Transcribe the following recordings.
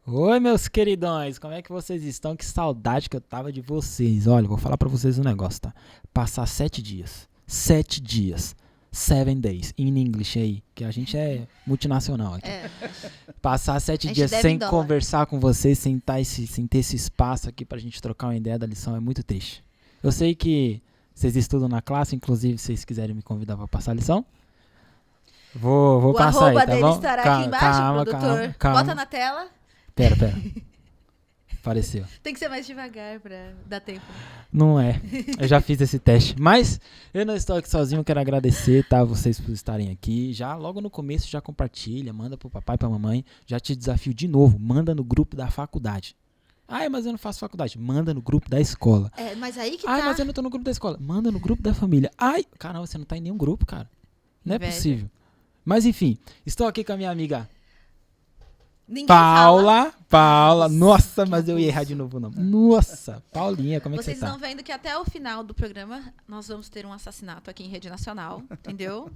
Oi, meus queridões, como é que vocês estão? Que saudade que eu tava de vocês. Olha, vou falar pra vocês um negócio, tá? Passar 7 dias, 7 days, in English aí, que a gente é multinacional aqui. Passar 7 dias sem conversar com vocês, sem ter esse espaço aqui pra gente trocar uma ideia da lição é muito triste. Eu sei que vocês estudam na classe, inclusive, se vocês quiserem me convidar pra passar a lição, vou passar aí, tá bom? O arroba dele estará aqui embaixo, produtor. Calma. Bota na tela. Pera. Apareceu. Tem que ser mais devagar pra dar tempo. Não é. Eu já fiz esse teste. Mas eu não estou aqui sozinho. Eu quero agradecer, tá? Vocês por estarem aqui. Já logo no começo, já compartilha. Manda pro papai e pra mamãe. Já te desafio de novo. Manda no grupo da faculdade. Ai, mas eu não faço faculdade. Manda no grupo da escola. Mas aí que Ai, mas eu não tô no grupo da escola. Manda no grupo da família. Ai, caramba, você não tá em nenhum grupo, cara. Não é possível. Mas enfim, estou aqui com a minha amiga... Paula, nossa, mas eu ia errar de novo o nome. Nossa, Paulinha, como é que você tá? Vocês estão vendo que até o final do programa nós vamos ter um assassinato aqui em rede nacional, entendeu?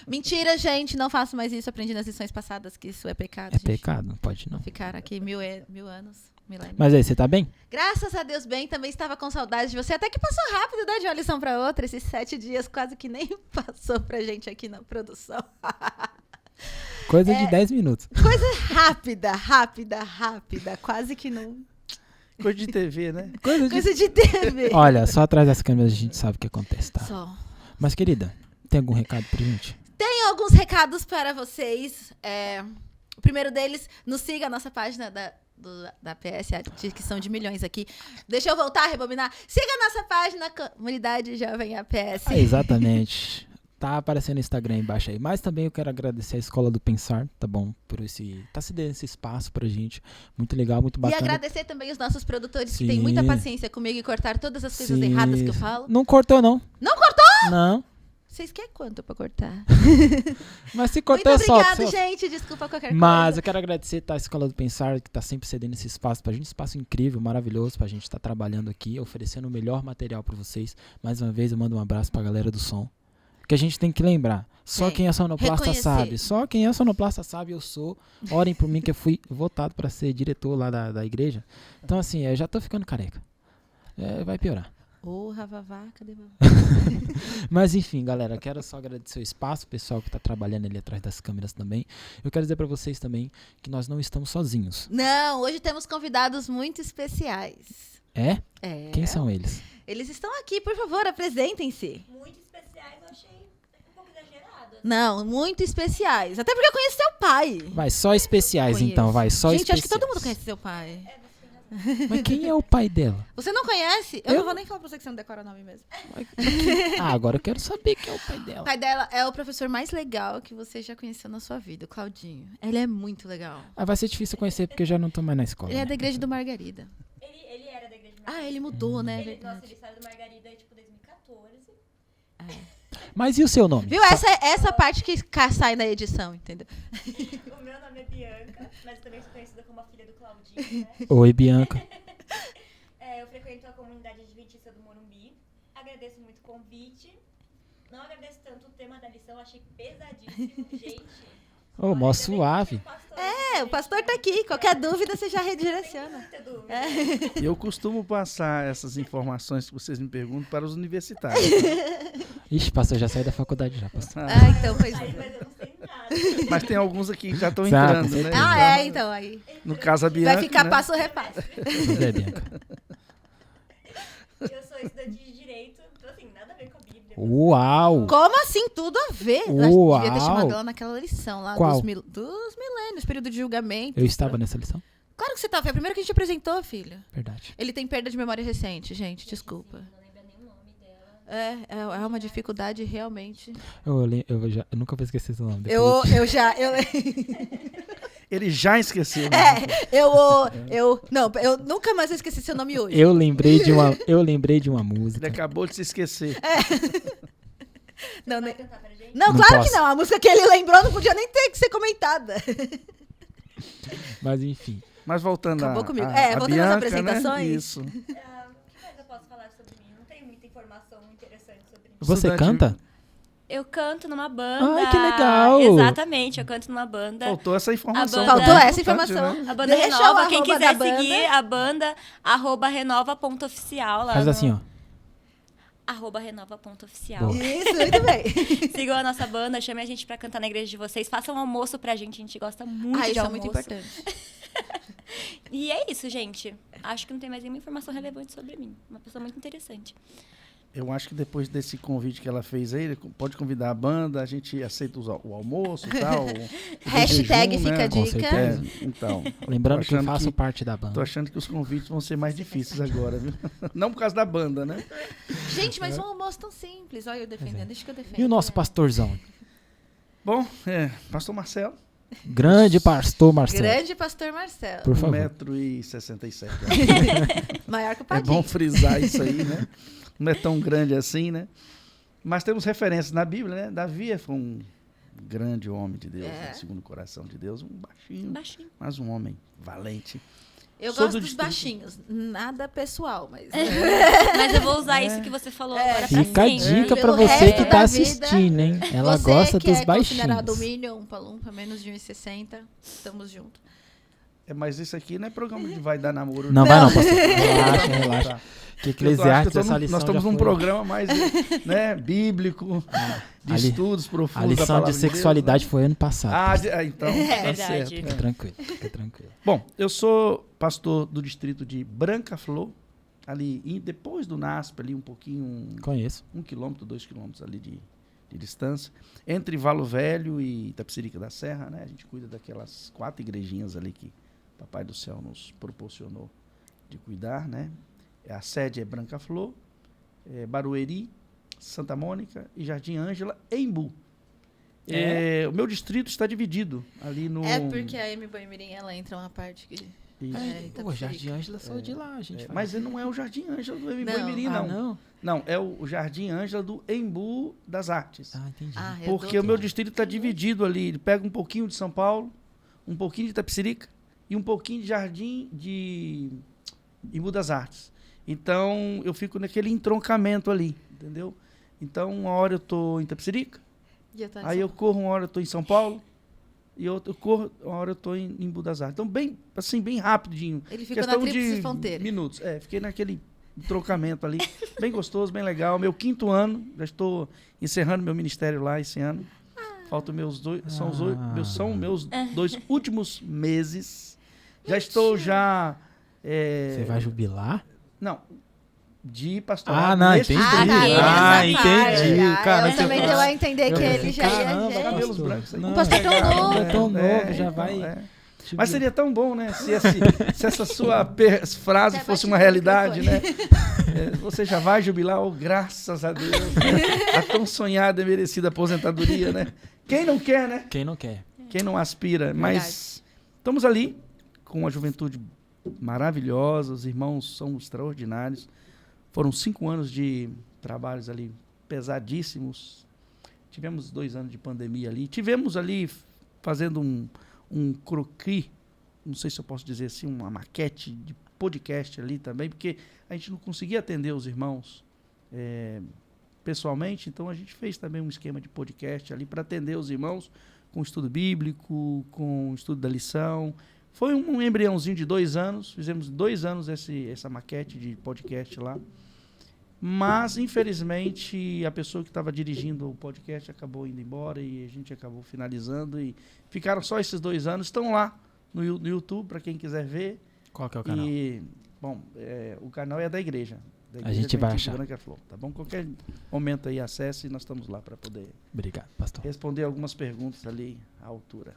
Mentira, gente, não faço mais isso. Aprendi nas lições passadas que isso é pecado. É pecado, não pode não. Ficar aqui mil anos, milênios. Mas aí, você tá bem? Graças a Deus bem, também estava com saudade de você. Até que passou rápido, né, de uma lição pra outra. Esses 7 dias quase que nem passou pra gente aqui na produção. Coisa de 10 minutos. Coisa rápida. Quase que não... Coisa de TV, né? Coisa de TV. Olha, só atrás das câmeras a gente sabe o que acontece, tá? Só. Mas, querida, tem algum recado pra gente? Tenho alguns recados para vocês. O primeiro deles, nos siga a nossa página da PS, que são de milhões aqui. Deixa eu voltar a rebobinar. Siga a nossa página, Comunidade Jovem APS. Exatamente. Tá aparecendo no Instagram embaixo aí. Mas também eu quero agradecer a Escola do Pensar, tá bom? Tá se dando esse espaço pra gente. Muito legal, muito bacana. E agradecer também os nossos produtores que têm muita paciência comigo e cortar todas as coisas erradas que eu falo. Não cortou, não. Não cortou? Não. Vocês querem quanto pra cortar? Mas se cortou, muito obrigado, solta. gente. Desculpa qualquer coisa. Mas eu quero agradecer, tá, a Escola do Pensar, que tá sempre cedendo esse espaço pra gente. Um espaço incrível, maravilhoso pra gente estar trabalhando aqui, oferecendo o melhor material pra vocês. Mais uma vez, eu mando um abraço pra galera do som. Que a gente tem que lembrar. Só quem é sonoplasta sabe. Só quem é sonoplasta sabe, eu sou. Orem por mim que eu fui votado pra ser diretor lá da igreja. Então, assim, eu já tô ficando careca. Vai piorar. Vavá, cadê Vavá? Mas enfim, galera, quero só agradecer o espaço, o pessoal que tá trabalhando ali atrás das câmeras também. Eu quero dizer pra vocês também que nós não estamos sozinhos. Não, hoje temos convidados muito especiais. É? É. Quem são eles? Eles estão aqui, por favor, apresentem-se. Muito especiais, eu achei um pouco exagerado. Não, muito especiais. Até porque eu conheço seu pai. Vai, só especiais então, vai, só gente, especiais. acho que todo mundo conhece seu pai. Mas quem é o pai dela? Você não conhece? Eu não vou nem falar pra você que você não decora o nome mesmo. Agora eu quero saber quem é o pai dela. O pai dela é o professor mais legal que você já conheceu na sua vida, o Claudinho. Ele é muito legal. Vai ser difícil conhecer porque eu já não tô mais na escola. Ele é da igreja do Margarida. Ele era da igreja do Margarida. Ele mudou, né? Ele saiu do Margarida em 2014. Mas e o seu nome? Viu? Essa parte que sai na edição, entendeu? O meu nome é Bianca, mas também sou conhecida como a filha do Claudinho, né? Oi, Bianca. Eu frequento a comunidade adventista do Morumbi. Agradeço muito o convite. Não agradeço tanto o tema da lição, achei pesadíssimo, gente. Mó suave. O pastor tá aqui. Qualquer dúvida, você já redireciona. Muita dúvida. Eu costumo passar essas informações que vocês me perguntam para os universitários. Ixi, pastor, já saiu da faculdade já, pastor. Então foi isso. Mas eu não sei nada. Mas tem alguns aqui que já estão Sabe, entrando, né? Então aí. No caso, a Bianca, Vai ficar né? passo a repasso. É, Bianca. Eu sou estudante de Direito, então assim, nada a ver com a Bíblia. Uau! Como assim? Tudo a ver. Uau. Devia ter chamado ela naquela lição lá Qual? dos milênios, período de julgamento. Eu estava nessa lição? Claro que você tá. Foi a primeira que a gente apresentou, filho. Verdade. Ele tem perda de memória recente, gente. Desculpa. Não lembro nem o nome dela. É uma dificuldade realmente. Eu nunca vou esquecer esse nome. Ele já esqueceu. Eu nunca mais vou esquecer seu nome hoje. Eu lembrei de uma música. Ele acabou de se esquecer. Não, Vai cantar pra gente? não, Não claro posso. que não. A música que ele lembrou não podia nem ter que ser comentada. Mas enfim. Mas voltando Acabou a, comigo. a, a Voltando às Bianca, apresentações. né? Isso. O que mais eu posso falar sobre mim? Não tenho muita informação interessante sobre Você Estudante- canta? Eu canto numa banda. Ai, que legal! Exatamente, eu canto numa banda. Faltou essa informação. A banda- Faltou essa Importante, informação. né? A banda Deixa Renova. o Quem arroba quiser da banda. seguir a banda, @renova.oficial lá. Faz assim, ó. @renova.oficial. Boa. Isso, muito bem. Sigam a nossa banda, chamem a gente pra cantar na igreja de vocês. Façam um almoço pra gente, a gente gosta muito de Isso é almoço. muito importante. E é isso, gente. Acho que não tem mais nenhuma informação relevante sobre mim. Uma pessoa muito interessante. Eu acho que depois desse convite que ela fez aí, pode convidar a banda, a gente aceita o almoço e tal. o Hashtag jejum, fica né? a Com dica. certeza. Então. Lembrando tô que eu achando faço parte da Tô banda. achando que os convites vão ser mais difíceis agora, viu? Não por causa da banda, né? Gente, mas um almoço tão simples. Olha eu defendendo, deixa que eu defendo. E o nosso pastorzão? Bom, pastor Marcelo, Grande pastor Marcelo. Grande pastor Marcelo. Por favor. 1,67 m. Maior que o É Padinho. bom frisar isso aí, né? Não é tão grande assim, né? Mas temos referências na Bíblia, né? Davi foi um grande homem de Deus, né? Segundo o coração de Deus, um baixinho, Baixinho. mas um homem valente. Eu Sou gosto do dos distrito. baixinhos. Nada pessoal, mas... Mas eu vou usar isso que você falou agora pra Fica a sempre. dica pra Pelo você resto que da tá vida, assistindo, hein? Ela Você gosta que dos é considerado baixinhos. Minion, um palumpa, menos de 1,60, estamos juntos. Mas isso aqui não é programa de vai dar namoro. Não, Não. vai não, pastor. Relaxa, relaxa. Tá. Que Eu Eclesiastes, acho que essa lição nós estamos já num foi. programa mais né, bíblico, de ali- estudos profundos. A da lição palavra de Deus, sexualidade né? foi ano passado. Então, É tá verdade. certo. Fica tranquilo, fica tranquilo. Bom, eu sou pastor do distrito de Branca Flor, ali depois do NASP, ali um pouquinho, Conheço. 1 quilômetro, 2 quilômetros ali de distância, entre Valo Velho e Itapecerica da Serra, né? A gente cuida daquelas 4 igrejinhas ali que Papai do Céu nos proporcionou de cuidar, né? A sede é Branca Flor, Barueri, Santa Mônica e Jardim Ângela, Embu. O meu distrito está dividido ali no... É porque a Amy Boimirim, ela entra uma parte que... Isso. Tá Pô, Jardim Ângela saiu de lá, a gente faz. Mas ele não é o Jardim Ângela do Embu Não. Mirim, Ah, não. não? Não, é o Jardim Ângela do Embu das Artes. Ah, entendi. Ah, é Porque do o meu outro distrito está dividido ali. Ele pega um pouquinho de São Paulo, um pouquinho de Itapecerica e um pouquinho de Jardim de Embu das Artes. Então, eu fico naquele entroncamento ali, entendeu? Então, uma hora eu tô em Itapecerica, lado. Já tá em aí São eu corro, uma hora eu tô em São Paulo, e eu corro, uma hora eu tô em Embu das Artes. Então, bem, assim, bem rapidinho. Ele fica na Questão tríplice de fronteira. minutos. Fiquei naquele trocamento ali. Bem gostoso, bem legal. Meu 5º ano, já estou encerrando meu ministério lá esse ano. Faltam meus dois, são meus 2 últimos meses. Já estou já... Você vai jubilar? Não, de pastorado. Ah, não, nesse entendi. distrito. Ah, essa parte. entendi. Cara, eu também eu- deu a entender que eu ele falei, já ia... caramba, já ia- cabelos pastor. brancos aí. Não, pastor tão novo. É tão novo, já então, vai... Mas seria tão bom, né? Se essa sua frase Até fosse bati uma no realidade, né? microfone. Você já vai jubilar, oh, graças a Deus. Né? A tão sonhada e merecida aposentadoria, né? Quem não quer, né? Quem não quer? Quem não aspira. Mas estamos ali com uma juventude maravilhosa, os irmãos são extraordinários. Foram 5 anos de trabalhos ali pesadíssimos. Tivemos 2 anos de pandemia ali. Tivemos ali fazendo um croquis, não sei se eu posso dizer assim, uma maquete de podcast ali também, porque a gente não conseguia atender os irmãos pessoalmente, então a gente fez também um esquema de podcast ali para atender os irmãos com estudo bíblico, com estudo da lição. Foi um embriãozinho de 2 anos, fizemos 2 anos essa maquete de podcast lá. Mas, infelizmente, a pessoa que estava dirigindo o podcast acabou indo embora e a gente acabou finalizando. E ficaram só esses 2 anos. Estão lá no YouTube, para quem quiser ver. Qual que é o canal? E, bom, o canal é da igreja. A gente vai Adventista achar. Branca Flor, tá bom? Qualquer momento aí, acesse e nós estamos lá para poder Obrigado, pastor. responder algumas perguntas ali à altura.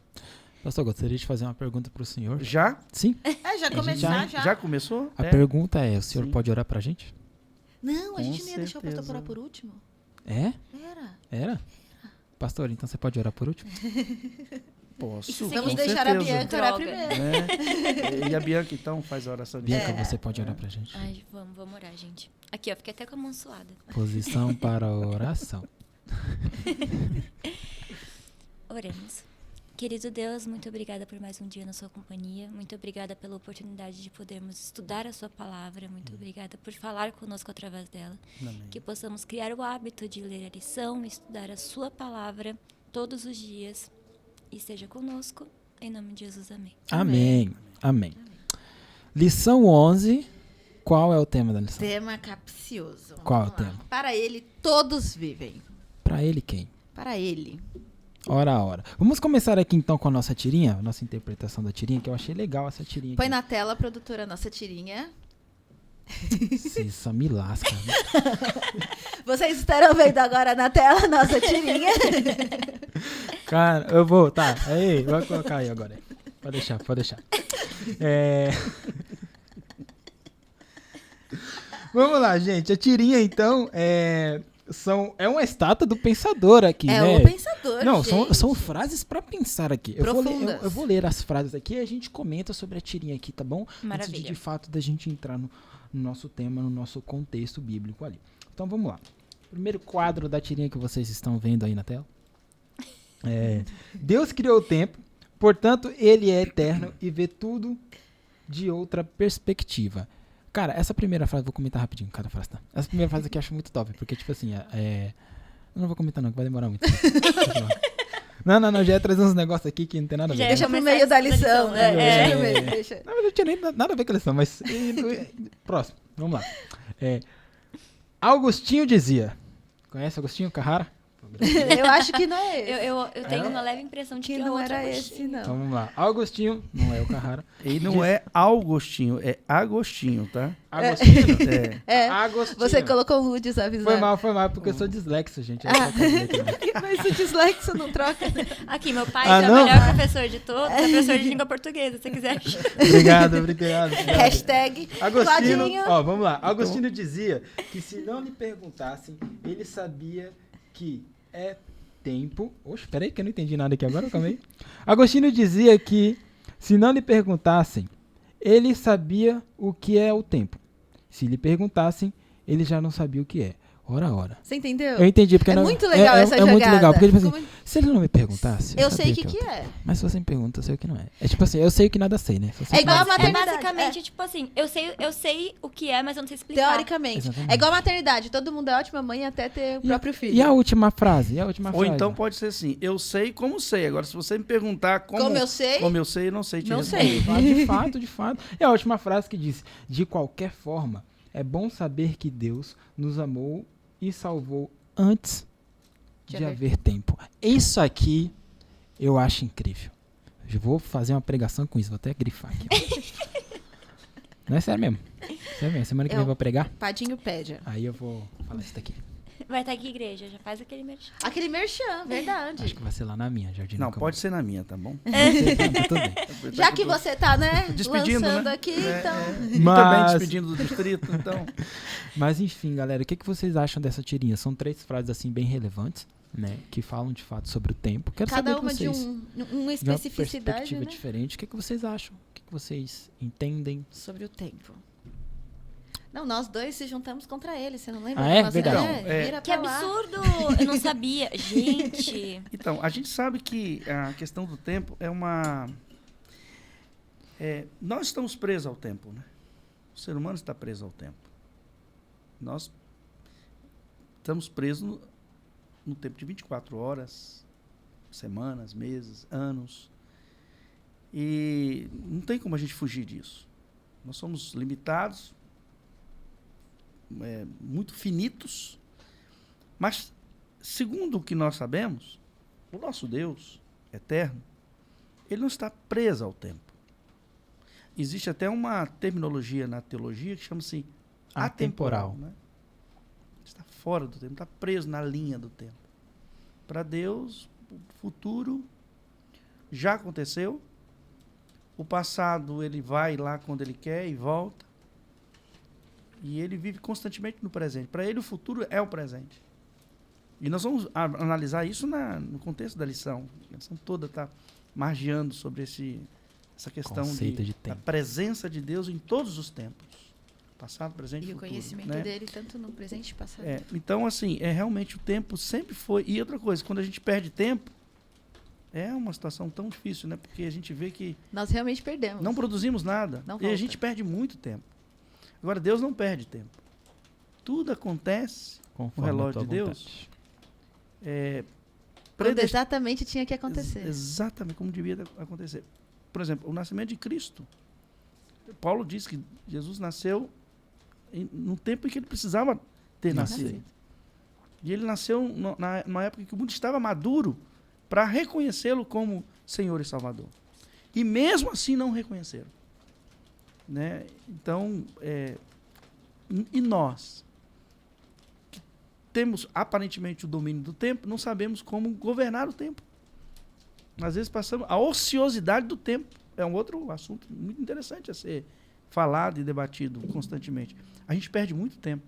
Pastor, gostaria de fazer uma pergunta para o senhor. Já? Sim. Já começar, já. Já começou? A pergunta é, o senhor Sim. pode orar pra gente? Não, a Com gente não ia deixar o pastor certeza. orar por último. É? Era. Pastor, então você pode orar por último? Posso. Isso Vamos com deixar a certeza. Bianca orar Droga. primeiro. Né? E a Bianca, então, faz a oração de Bianca, encerramento. você pode orar pra gente? Ai, vamos orar, gente. Aqui, ó, fiquei até com a mão suada. Posição para a oração. Oremos. Querido Deus, muito obrigada por mais um dia na sua companhia. Muito obrigada pela oportunidade de podermos estudar a sua palavra. Muito obrigada por falar conosco através dela. Amém. Que possamos criar o hábito de ler a lição, estudar a sua palavra todos os dias. E esteja conosco. Em nome de Jesus, amém. Amém. Amém. Lição 11. Qual é o tema da lição? Tema capcioso. Qual é o Vamos lá. tema? Para ele, todos vivem. Pra ele quem? Para ele. Ora a hora. Vamos começar aqui então com a nossa tirinha, a nossa interpretação da tirinha, que eu achei legal essa tirinha. Põe aqui. na tela, produtora, nossa tirinha. Isso me lasca. Né? Vocês estarão vendo agora na tela a nossa tirinha. Cara, eu vou, tá. Aí, vai colocar aí agora. Pode deixar, pode deixar. Vamos lá, gente. A tirinha, então, é uma estátua do pensador aqui, É né? o pensador, Não, gente. são frases pra pensar aqui. Profundas. Eu vou ler as frases aqui e a gente comenta sobre a tirinha aqui, tá bom? Antes Maravilha. de fato, da gente entrar no nosso tema, no nosso contexto bíblico ali. Então, vamos lá. Primeiro quadro da tirinha que vocês estão vendo aí na tela. Deus criou o tempo, portanto, ele é eterno e vê tudo de outra perspectiva. Cara, essa primeira frase, vou comentar rapidinho, cada frase, tá? Essa primeira frase aqui eu acho muito top, porque, tipo assim, eu não vou comentar não, que vai demorar muito. Não, já ia trazer uns negócios aqui que não tem nada a ver. Já é Deixa pro começar meio da essa lição, né? lição, né? Deixa pro meio, deixa. Na verdade, não tinha nem nada a ver com a lição, mas... próximo, vamos lá. Augustinho dizia... Conhece Agostinho Carrara? Eu acho que não é esse. Eu tenho uma leve impressão de Que que é não outro era Agostinho. esse, não. Então vamos lá. Augustinho, não é o Carrara. E não é Augustinho, é Agostinho, tá? Agostinho? É, Agostinho. você colocou um desavisado. Foi mal, porque eu sou dislexo, gente. Eu sou católico, né? Mas o dislexo não troca. Aqui, meu pai Ah, é não? o melhor professor de todos, é professor de língua portuguesa, se você quiser. Obrigado. Hashtag Agostinho, Cladinho. ó, vamos lá. Agostinho dizia que se não lhe perguntassem, ele sabia que é tempo. Oxe, peraí que eu não entendi nada aqui agora, calma aí. Agostinho dizia que se não lhe perguntassem, ele sabia o que é o tempo. Se lhe perguntassem, ele já não sabia o que é. Ora. Você entendeu? Eu entendi, porque É não- muito legal essa É muito jogada. legal, porque tipo assim, Como- se ele não me perguntasse, Eu sei sabia o que é o tempo. é. Mas se você me pergunta, eu sei o que não é. É tipo assim, eu sei o que nada sei, né? Se você É igual a pergunta- É maternidade. basicamente, tipo assim, eu sei o que é, mas eu não sei explicar. Teoricamente. Exatamente. É igual a maternidade. Todo mundo é ótima mãe até ter o próprio filho. E a última frase? Ou então pode ser assim, eu sei como sei. Agora, se você me perguntar Como eu sei? como eu sei, eu não sei te Não responder. sei. De fato. É a última frase que diz: de qualquer forma, é bom saber que Deus nos amou e salvou antes de haver tempo. Isso aqui eu acho incrível. Eu vou fazer uma pregação com isso, vou até grifar aqui. Não é sério mesmo. Sério mesmo. Semana que vem eu vou pregar, Padinho pede. aí eu vou falar isso daqui. Vai estar aqui igreja, já faz aquele merchan. Aquele merchan, Acho verdade. que vai ser lá na minha, Jardim Não, do pode ser na minha, tá bom? Tá tudo bem. Já que você tá, né, Despedindo, lançando né? aqui, É, então... E Mas- também despedindo do distrito, então... Mas enfim, galera, o que vocês acham dessa tirinha? São 3 frases assim bem relevantes, né? Que falam de fato sobre o tempo. Quero Cada saber uma de de vocês. uma De uma especificidade, perspectiva né? diferente. O que vocês acham? O que vocês entendem? Sobre o tempo. Não, nós dois se juntamos contra ele, você não lembra? Ah, é? Nós- Verdade. vira Que pra lá. absurdo! Eu não sabia. Gente, Então, a gente sabe que a questão do tempo é uma... nós estamos presos ao tempo, né? O ser humano está preso ao tempo. Nós estamos presos no tempo de 24 horas, semanas, meses, anos. E não tem como a gente fugir disso. Nós somos limitados, muito finitos, mas, segundo o que nós sabemos, o nosso Deus eterno, ele não está preso ao tempo. Existe até uma terminologia na teologia que chama-se atemporal. Né? Está fora do tempo, está preso na linha do tempo. Para Deus, o futuro já aconteceu, o passado ele vai lá quando ele quer e volta, e ele vive constantemente no presente. Para ele, o futuro é o presente. E nós vamos analisar isso no contexto da lição. A lição toda está margeando sobre essa questão Conceito de da tempo. presença de Deus em todos os tempos. Passado, presente e E o futuro. conhecimento né? dele, tanto no presente e passado. Então, assim, realmente o tempo sempre foi... E outra coisa, quando a gente perde tempo, É uma situação tão difícil, né? Porque a gente vê que Nós realmente perdemos. não produzimos nada. Não E a volta. gente perde muito tempo. Agora, Deus não perde tempo. Tudo acontece, Conforme o relógio a tua de Deus, vontade. Quando predestinado. exatamente tinha que acontecer. Exatamente como devia acontecer. Por exemplo, o nascimento de Cristo. Paulo diz que Jesus nasceu no tempo em que ele precisava ter nascido. E ele nasceu numa época em que o mundo estava maduro para reconhecê-lo como Senhor e Salvador. E mesmo assim não reconheceram. Né? Então, e nós, que temos aparentemente o domínio do tempo, não sabemos como governar o tempo. Às vezes passamos a ociosidade do tempo. É um outro assunto muito interessante a ser falado e debatido constantemente. A gente perde muito tempo.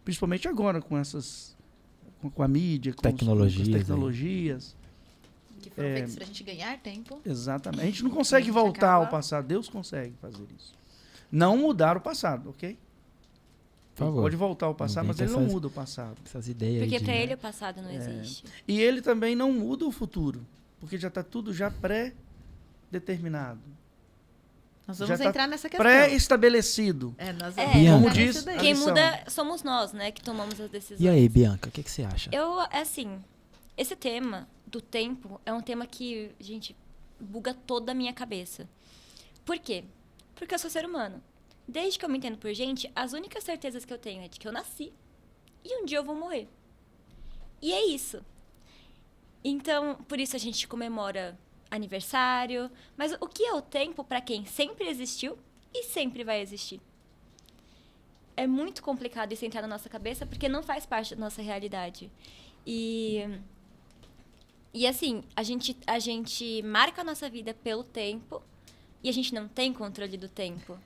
Principalmente agora com com a mídia, com as tecnologias. Que foram feitos pra gente ganhar tempo. Exatamente. A gente não consegue gente voltar acaba- ao passado. Deus consegue fazer isso. Não mudar o passado, ok? Por favor. Pode voltar ao passado, Não mas vem ele com não essas- muda o passado. Essas ideias Porque aí de... pra ele o passado não existe. E ele também não muda o futuro, porque já está tudo já pré-determinado, Nós Já vamos tá entrar nessa questão. pré-estabelecido. Nós É, vamos Bianca. entrar Como nisso diz daí. a Quem lição. muda somos nós, né? Que tomamos as decisões. E aí, Bianca, o que você acha? Eu, assim, esse tema do tempo é um tema que, gente, buga toda a minha cabeça. Por quê? Porque eu sou ser humano. Desde que eu me entendo por gente, as únicas certezas que eu tenho é de que eu nasci e um dia eu vou morrer. E é isso. Então, por isso a gente comemora aniversário. Mas o que é o tempo para quem sempre existiu e sempre vai existir? É muito complicado isso entrar na nossa cabeça porque não faz parte da nossa realidade. E assim, a gente marca a nossa vida pelo tempo e a gente não tem controle do tempo.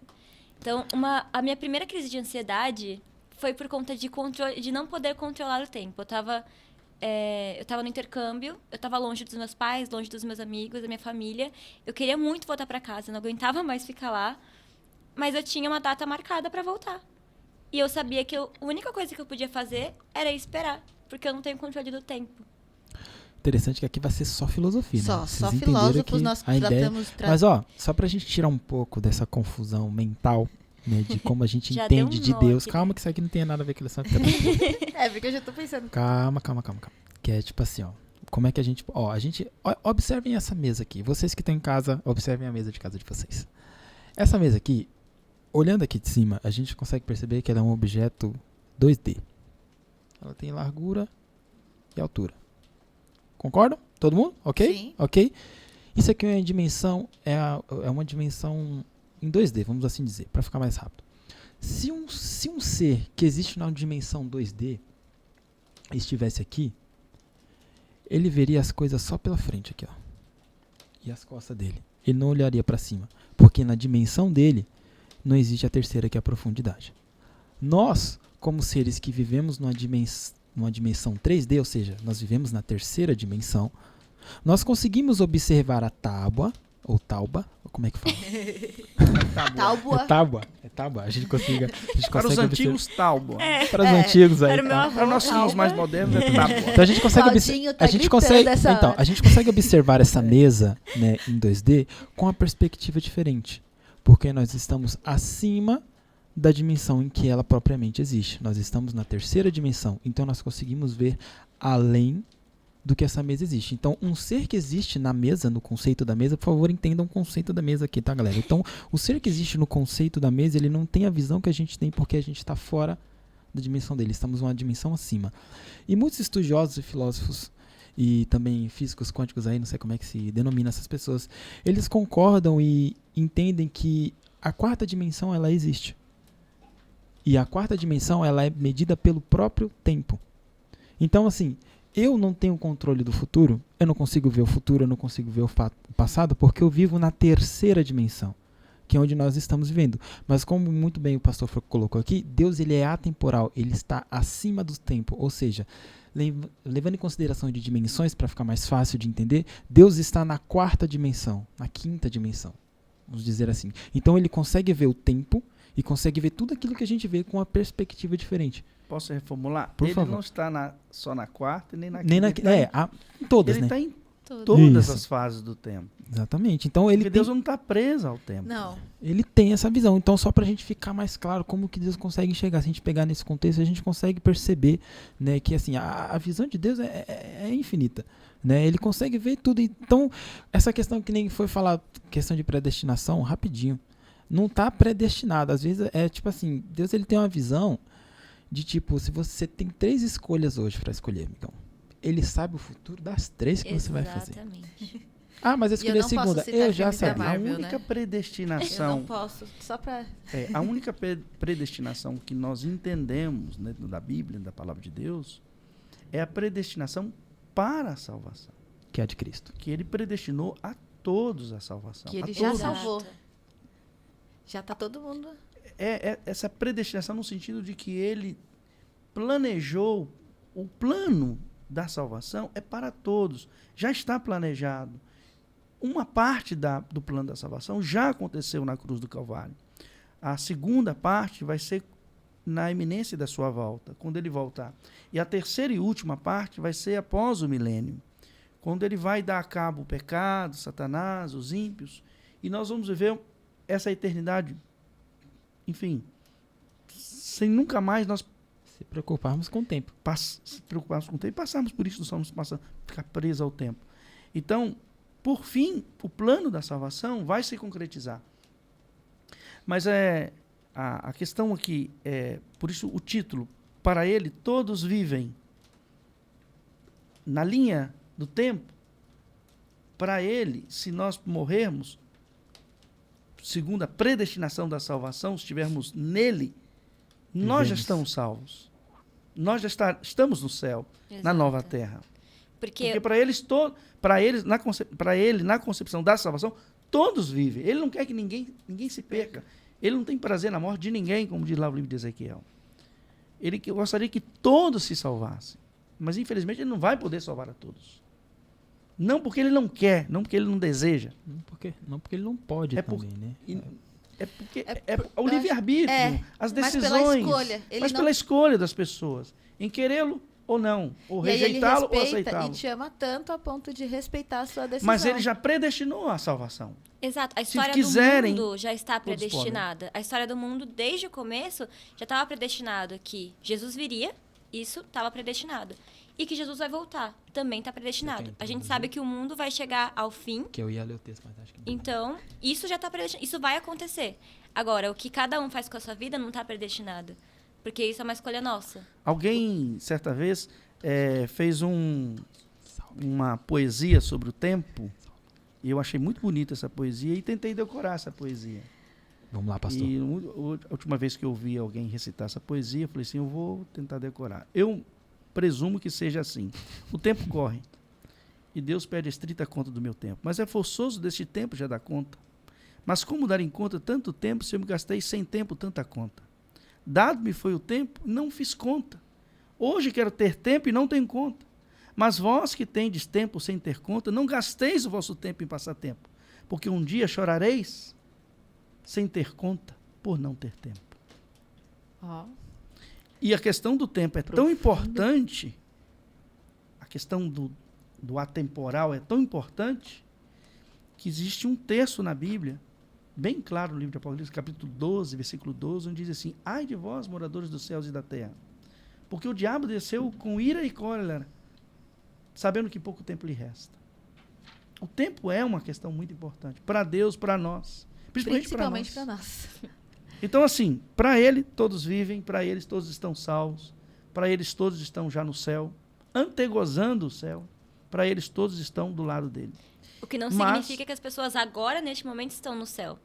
Então, a minha primeira crise de ansiedade foi por conta de não poder controlar o tempo. Eu tava no intercâmbio, eu tava longe dos meus pais, longe dos meus amigos, da minha família. Eu queria muito voltar para casa, eu não aguentava mais ficar lá, mas eu tinha uma data marcada para voltar. E eu sabia que a única coisa que eu podia fazer era esperar, porque eu não tenho controle do tempo. Interessante que aqui vai ser só filosofia, né? Só Vocês entenderam filósofos que nós a ideia... tratamos... Mas, ó, só pra gente tirar um pouco dessa confusão mental, né, de como a gente Já deu entende um de nó Deus. aqui, Calma né? que isso aqui não tem nada a ver com eleição. porque eu já tô pensando. Calma. Que é tipo assim, ó. Como é que a gente... Observem essa mesa aqui. Vocês que estão em casa, observem a mesa de casa de vocês. Essa mesa aqui, olhando aqui de cima, a gente consegue perceber que ela é um objeto 2D. Ela tem largura e altura. Concordam? Todo mundo? Ok? Sim. Ok? Isso aqui é uma dimensão, é uma dimensão em 2D, vamos assim dizer, para ficar mais rápido. Se um ser que existe na dimensão 2D estivesse aqui, ele veria as coisas só pela frente aqui, ó. E as costas dele. Ele não olharia para cima, porque na dimensão dele não existe a terceira, que é a profundidade. Nós, como seres que vivemos numa dimensão 3D, ou seja, nós vivemos na terceira dimensão, nós conseguimos observar a tábua, ou tauba, ou como é que fala? Tábua. É tábua. A gente consegue Para os antigos, tábua. Para os antigos aí. Para o meu avô. Para nós que somos mais modernos, é tábua. Então a gente consegue Claudinho tá a gente gritando consegue, essa então, hora. a gente consegue observar essa mesa, né, em 2D com uma perspectiva diferente, porque nós estamos acima da dimensão em que ela propriamente existe. Nós estamos na terceira dimensão, então nós conseguimos ver além do que essa mesa existe. Então, um ser que existe na mesa, no conceito da mesa, por favor, entendam o conceito da mesa aqui, tá, galera? Então, o ser que existe no conceito da mesa, ele não tem a visão que a gente tem porque a gente está fora da dimensão dele. Estamos numa dimensão acima. E muitos estudiosos e filósofos e também físicos quânticos aí, não sei como é que se denomina essas pessoas, eles concordam e entendem que a quarta dimensão, ela existe. E a quarta dimensão, ela é medida pelo próprio tempo. Então, assim, eu não tenho controle do futuro, eu não consigo ver o futuro, eu não consigo ver o passado, porque eu vivo na terceira dimensão, que é onde nós estamos vivendo. Mas como muito bem o pastor colocou aqui, Deus, ele é atemporal, ele está acima do tempo, ou seja, levando em consideração de dimensões, para ficar mais fácil de entender, Deus está na quarta dimensão, na quinta dimensão, vamos dizer assim. Então ele consegue ver o tempo e consegue ver tudo aquilo que a gente vê com uma perspectiva diferente. Posso reformular? Por Ele favor. não está só na quarta e nem na Nem quinta. em todas, Ele né? está em todo. todas Isso. as fases do tempo. Exatamente. Então ele Porque tem, Deus não está preso ao tempo. Não. ele tem essa visão. Então, só pra gente ficar mais claro como que Deus consegue enxergar, se a gente pegar nesse contexto, a gente consegue perceber, né, que assim, a visão de Deus é infinita. Né? Ele consegue ver tudo. Então, essa questão que nem foi falar, questão de predestinação, rapidinho. Não tá predestinado. Às vezes é tipo assim, Deus ele tem uma visão de tipo, se você tem 3 escolhas hoje pra escolher, amigão. Ele sabe o futuro das 3 que você vai fazer. Exatamente. Ah, mas eu E eu escolhi a não posso segunda. citar Eu já filmes da sabia. A Marvel, única né? Eu predestinação, não posso. Só pra... a única predestinação que nós entendemos dentro da Bíblia, da palavra de Deus, é a predestinação para a salvação. Que é a de Cristo. Que ele predestinou a todos a salvação. Que a ele já todos. salvou. Já tá todo mundo... É essa predestinação no sentido de que ele planejou, o plano da salvação é para todos. Já está planejado. Uma parte do plano da salvação já aconteceu na cruz do Calvário. A segunda parte vai ser na iminência da sua volta, quando ele voltar. E a terceira e última parte vai ser após o milênio, quando ele vai dar a cabo o pecado, Satanás, os ímpios, e nós vamos viver essa eternidade, enfim, sem nunca mais nós Se preocuparmos com o tempo. se preocuparmos com o tempo e passarmos por isso, nós vamos ficar presos ao tempo. Então, por fim, o plano da salvação vai se concretizar. Mas a questão aqui é, por isso o título, para ele todos vivem na linha do tempo. Para ele, se nós morrermos, segundo a predestinação da salvação, se estivermos nele, nós já Vivemos. estamos salvos. Nós já estamos no céu, na nova Exato. terra. Porque Porque para ele, na concepção da salvação, todos vivem. Ele não quer que ninguém se perca. Ele não tem prazer na morte de ninguém, como diz lá o livro de Ezequiel. Ele gostaria que todos se salvassem. Mas, infelizmente, ele não vai poder salvar a todos. Não porque ele não quer, não porque ele não deseja. Não porque ele não pode É também, né? É porque É o livre-arbítrio, as mas decisões. pela escolha. Ele Mas não... pela escolha das pessoas. Em querê-lo ou não. Ou E aí ele rejeitá-lo ou respeita aceitá-lo. e te ama tanto a ponto de respeitar a sua decisão. Mas ele já predestinou a salvação. Exato, a Se história quiserem, do mundo já está todos predestinada. A história do mundo, desde o começo, já estava predestinado que Jesus viria, isso estava predestinado. E que Jesus vai voltar, também está predestinado. A gente sabe que o mundo vai chegar ao fim, Que eu ia ler o texto, mas acho que não. então isso já está predestinado, isso vai acontecer. Agora, o que cada um faz com a sua vida não está predestinado, porque isso é uma escolha nossa. Alguém, certa vez, fez uma poesia sobre o tempo, e eu achei muito bonita essa poesia, e tentei decorar essa poesia. Vamos lá, pastor. E a última vez que eu vi alguém recitar essa poesia, eu falei assim, eu vou tentar decorar. Eu presumo que seja assim. O tempo corre, e Deus pede estrita conta do meu tempo. Mas é forçoso deste tempo já dar conta. Mas como dar em conta tanto tempo, se eu me gastei sem tempo tanta conta? Dado-me foi o tempo, não fiz conta. Hoje quero ter tempo e não tenho conta. Mas vós que tendes tempo sem ter conta, não gasteis o vosso tempo em passatempo, porque um dia chorareis sem ter conta por não ter tempo. Ó. E a questão do tempo é tão importante, a questão do atemporal é tão importante, que existe um texto na Bíblia, bem claro no livro de Apocalipse, capítulo 12, versículo 12, onde diz assim, ai de vós, moradores dos céus e da terra, porque o diabo desceu com ira e cólera, sabendo que pouco tempo lhe resta. O tempo é uma questão muito importante, para Deus, para nós, principalmente Principalmente para nós. Então, assim, para ele todos vivem, para eles todos estão salvos, para eles todos estão já no céu, antegozando o céu, para eles todos estão do lado dele. O que não Mas- significa que as pessoas agora, neste momento, estão no céu.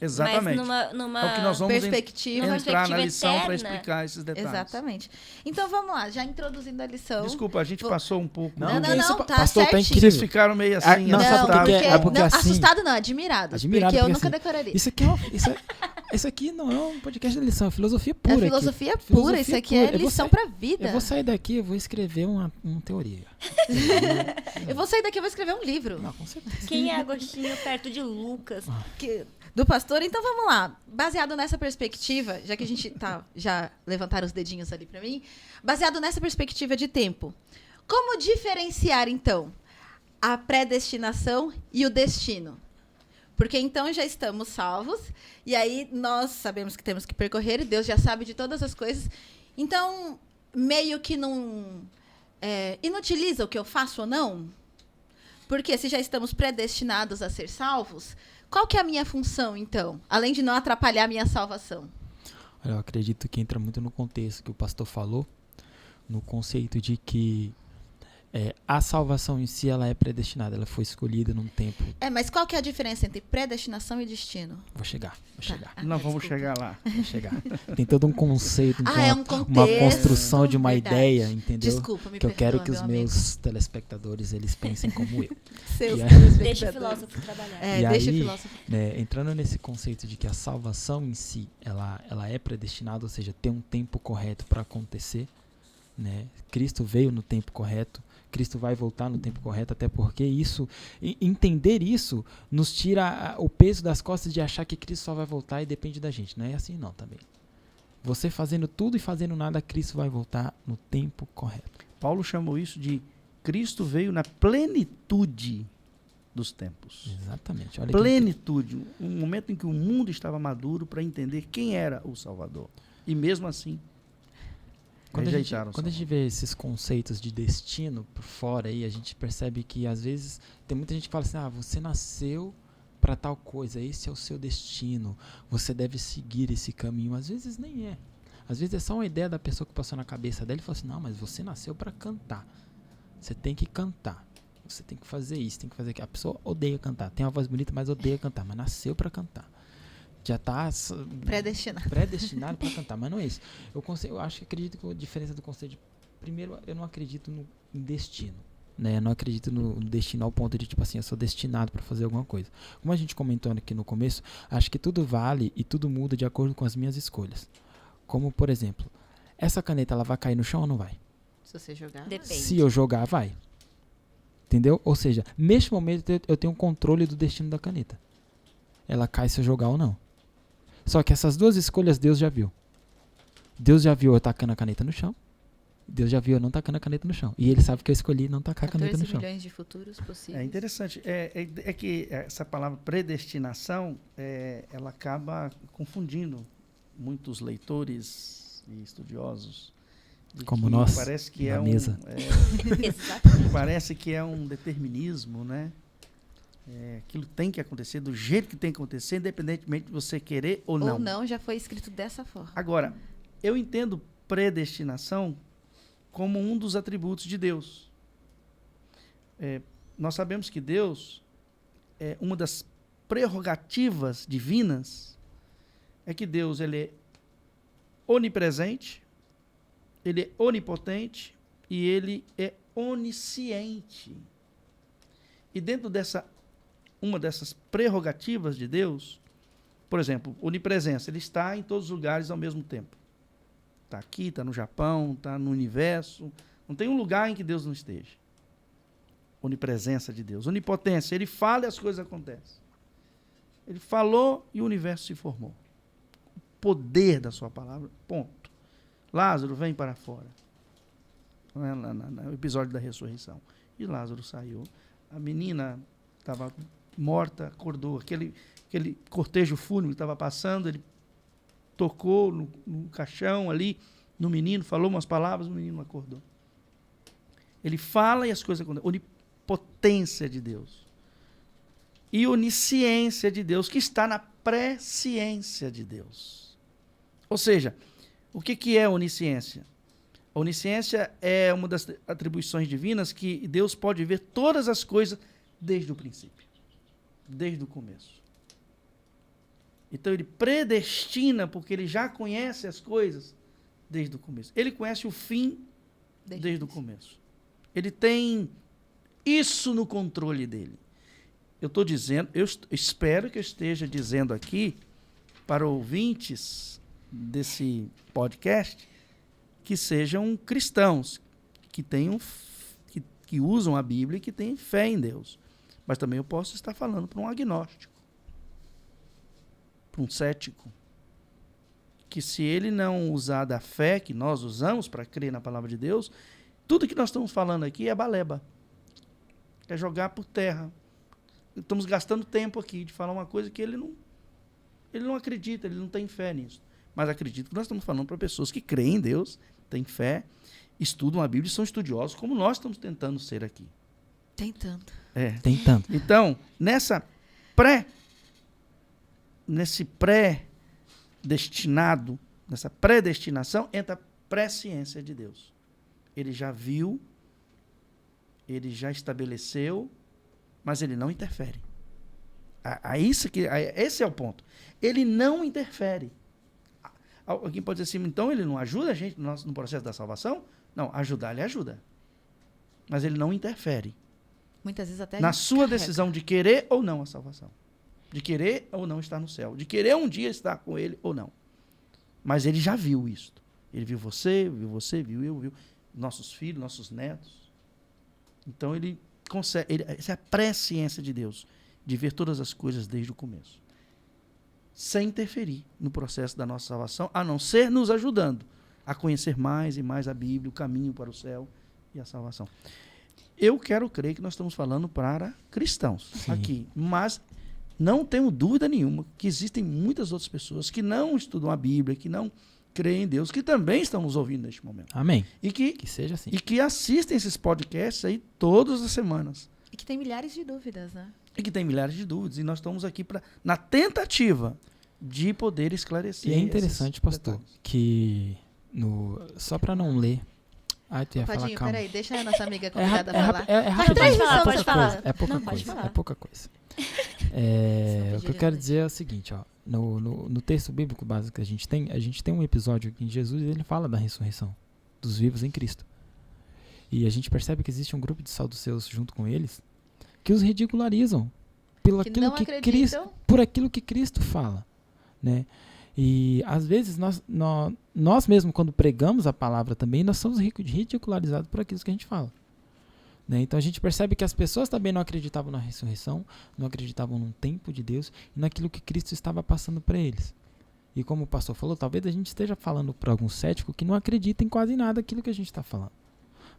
Exatamente. Mas numa É o que nós vamos Perspectiva. Numa entrar na perspectiva lição para eterna. explicar esses detalhes. Exatamente. Então vamos lá, já introduzindo a lição. Desculpa, a gente Vou- passou um pouco. Não, que isso, tá pastor, tá certinho. incrível. Vocês ficaram meio assim, Ah, não, sabe por assustados. quê? É porque não, assim- assustado não, admirado. Admirado, porque eu porque nunca assim, decoraria. Isso aqui isso aqui não é um podcast de lição, é filosofia É pura. filosofia aqui. pura, Filosofia isso aqui pura. é Eu vou lição sair- pra vida. Eu vou sair daqui, eu vou escrever uma teoria. Eu vou sair daqui e vou escrever um livro Não, com certeza. Quem é Agostinho perto de Lucas? do pastor. Então vamos lá. Baseado nessa perspectiva, já que a gente já levantaram os dedinhos ali pra mim, baseado nessa perspectiva de tempo, como diferenciar então a predestinação e o destino. Porque então já estamos salvos, e aí nós sabemos que temos que percorrer, e Deus já sabe de todas as coisas. Então, meio que não inutiliza o que eu faço ou não? Porque se já estamos predestinados a ser salvos, qual que é a minha função, então? Além de não atrapalhar a minha salvação. Olha, eu acredito que entra muito no contexto que o pastor falou, no conceito de que a salvação em si, ela é predestinada, ela foi escolhida num tempo. Mas qual que é a diferença entre predestinação e destino? Vou chegar. Nós vamos chegar lá. Vou chegar. Tem todo um conceito, é um contexto, uma construção de uma verdade. ideia, entendeu? Desculpa, me que eu quero que perdoa, os meu meus telespectadores, eles pensem como eu. Seus E aí- telespectadores. Deixa o filósofo trabalhar. E Deixa aí, o filósofo. Entrando nesse conceito de que a salvação em si, ela é predestinada, ou seja, tem um tempo correto para acontecer, né? Cristo veio no tempo correto, Cristo vai voltar no tempo correto, até porque entender isso nos tira o peso das costas de achar que Cristo só vai voltar e depende da gente. Não é assim não também. Você fazendo tudo e fazendo nada, Cristo vai voltar no tempo correto. Paulo chamou isso de Cristo veio na plenitude dos tempos. Exatamente. Olha Plenitude, um momento em que o mundo estava maduro para entender quem era o Salvador. E mesmo assim, Quando rejeitaram a gente vê esses conceitos de destino por fora aí, a gente percebe que às vezes tem muita gente que fala assim, você nasceu para tal coisa, esse é o seu destino, você deve seguir esse caminho. Às vezes nem é. Às vezes é só uma ideia da pessoa que passou na cabeça dela e falou assim, não, mas você nasceu para cantar. Você tem que cantar. Você tem que fazer isso, tem que fazer aquilo. A pessoa odeia cantar. Tem uma voz bonita, mas odeia cantar. Mas nasceu para cantar. Já está predestinado para cantar, mas não é isso. Eu acredito que a diferença do conceito de, primeiro, eu não acredito em destino, né? Eu não acredito no destino ao ponto de, tipo assim, eu sou destinado para fazer alguma coisa. Como a gente comentou aqui no começo, acho que tudo vale e tudo muda de acordo com as minhas escolhas. Como, por exemplo, essa caneta, ela vai cair no chão ou não vai? Se você jogar. Depende. Se eu jogar, vai. Entendeu? Ou seja, neste momento eu tenho um controle do destino da caneta. Ela cai se eu jogar ou não. Só que essas duas escolhas Deus já viu. Deus já viu eu tacando a caneta no chão. Deus já viu eu não tacando a caneta no chão. E ele sabe que eu escolhi não tacar a caneta no chão. 14 milhões de futuros possíveis. é interessante. É que essa palavra predestinação, ela acaba confundindo muitos leitores e estudiosos. De Como que nós, parece que na mesa. Exatamente. Parece que é um determinismo, né? Aquilo tem que acontecer do jeito que tem que acontecer, independentemente de você querer ou não. Ou não, já foi escrito dessa forma. Agora, eu entendo predestinação como um dos atributos de Deus. Nós sabemos que Deus, uma das prerrogativas divinas, é que Deus ele é onipresente, ele é onipotente e ele é onisciente. E dentro uma dessas prerrogativas de Deus, por exemplo, onipresença, ele está em todos os lugares ao mesmo tempo. Está aqui, está no Japão, está no universo. Não tem um lugar em que Deus não esteja. Onipresença de Deus. Onipotência, ele fala e as coisas acontecem. Ele falou e o universo se formou. O poder da sua palavra, ponto. Lázaro, vem para fora. No episódio da ressurreição. E Lázaro saiu. A menina estava morta, acordou. Aquele cortejo fúnebre estava passando, ele tocou no caixão ali, no menino, falou umas palavras, o menino acordou. Ele fala e as coisas acontecem. Onipotência de Deus. E onisciência de Deus, que está na presciência de Deus. Ou seja, o que é onisciência? A onisciência é uma das atribuições divinas que Deus pode ver todas as coisas desde o princípio, desde o começo. Então ele predestina porque ele já conhece as coisas desde o começo. Ele conhece o fim desde o começo. Ele tem isso no controle dele. Eu estou dizendo, eu espero que eu esteja dizendo aqui para ouvintes desse podcast que sejam cristãos, que usam a Bíblia e que têm fé em Deus. Mas também eu posso estar falando para um agnóstico, para um cético, que se ele não usar da fé que nós usamos para crer na palavra de Deus, tudo que nós estamos falando aqui é baleba. quer jogar por terra. Estamos gastando tempo aqui de falar uma coisa que ele não acredita, ele não tem fé nisso. Mas acredito que nós estamos falando para pessoas que creem em Deus, têm fé, estudam a Bíblia e são estudiosos, como nós estamos tentando ser aqui. Tentando. Tentando. Então, nesse pré-destinado, nessa predestinação, entra a presciência de Deus. Ele já viu, ele já estabeleceu, mas ele não interfere. Esse é o ponto. Ele não interfere. Alguém pode dizer assim, então ele não ajuda a gente no processo da salvação? Não, ajudar ele ajuda. Mas ele não interfere. Muitas vezes até Na sua decisão de querer ou não a salvação. De querer ou não estar no céu. De querer um dia estar com ele ou não. Mas ele já viu isso. Ele viu você, viu eu, viu nossos filhos, nossos netos. Então ele consegue, essa é a presciência de Deus, de ver todas as coisas desde o começo. Sem interferir no processo da nossa salvação, a não ser nos ajudando a conhecer mais e mais a Bíblia, o caminho para o céu e a salvação. Eu quero crer que nós estamos falando para cristãos aqui, mas não tenho dúvida nenhuma que existem muitas outras pessoas que não estudam a Bíblia, que não creem em Deus, que também estão nos ouvindo neste momento. Amém. E que seja assim. E que assistem esses podcasts aí todas as semanas. E que tem milhares de dúvidas, né? E que tem milhares de dúvidas. E nós estamos aqui na tentativa de poder esclarecer. E é interessante, pastor, que só para não ler. Ai, tu ia falar, Padinho, calma. peraí, deixa a nossa amiga convidada falar. É rápido. Pode falar. É pouca Não, coisa. pode falar. É pouca coisa. O que eu quero dizer é o seguinte, ó. No texto bíblico básico que a gente tem um episódio aqui em Jesus e ele fala da ressurreição dos vivos em Cristo. E a gente percebe que existe um grupo de saduceus junto com eles que os ridicularizam por aquilo que Cristo fala, né? E às vezes nós mesmo quando pregamos a palavra também, nós somos ridicularizados por aquilo que a gente fala. Né? Então a gente percebe que as pessoas também não acreditavam na ressurreição, não acreditavam num tempo de Deus e naquilo que Cristo estava passando para eles. E como o pastor falou, talvez a gente esteja falando para algum cético que não acredita em quase nada daquilo que a gente está falando.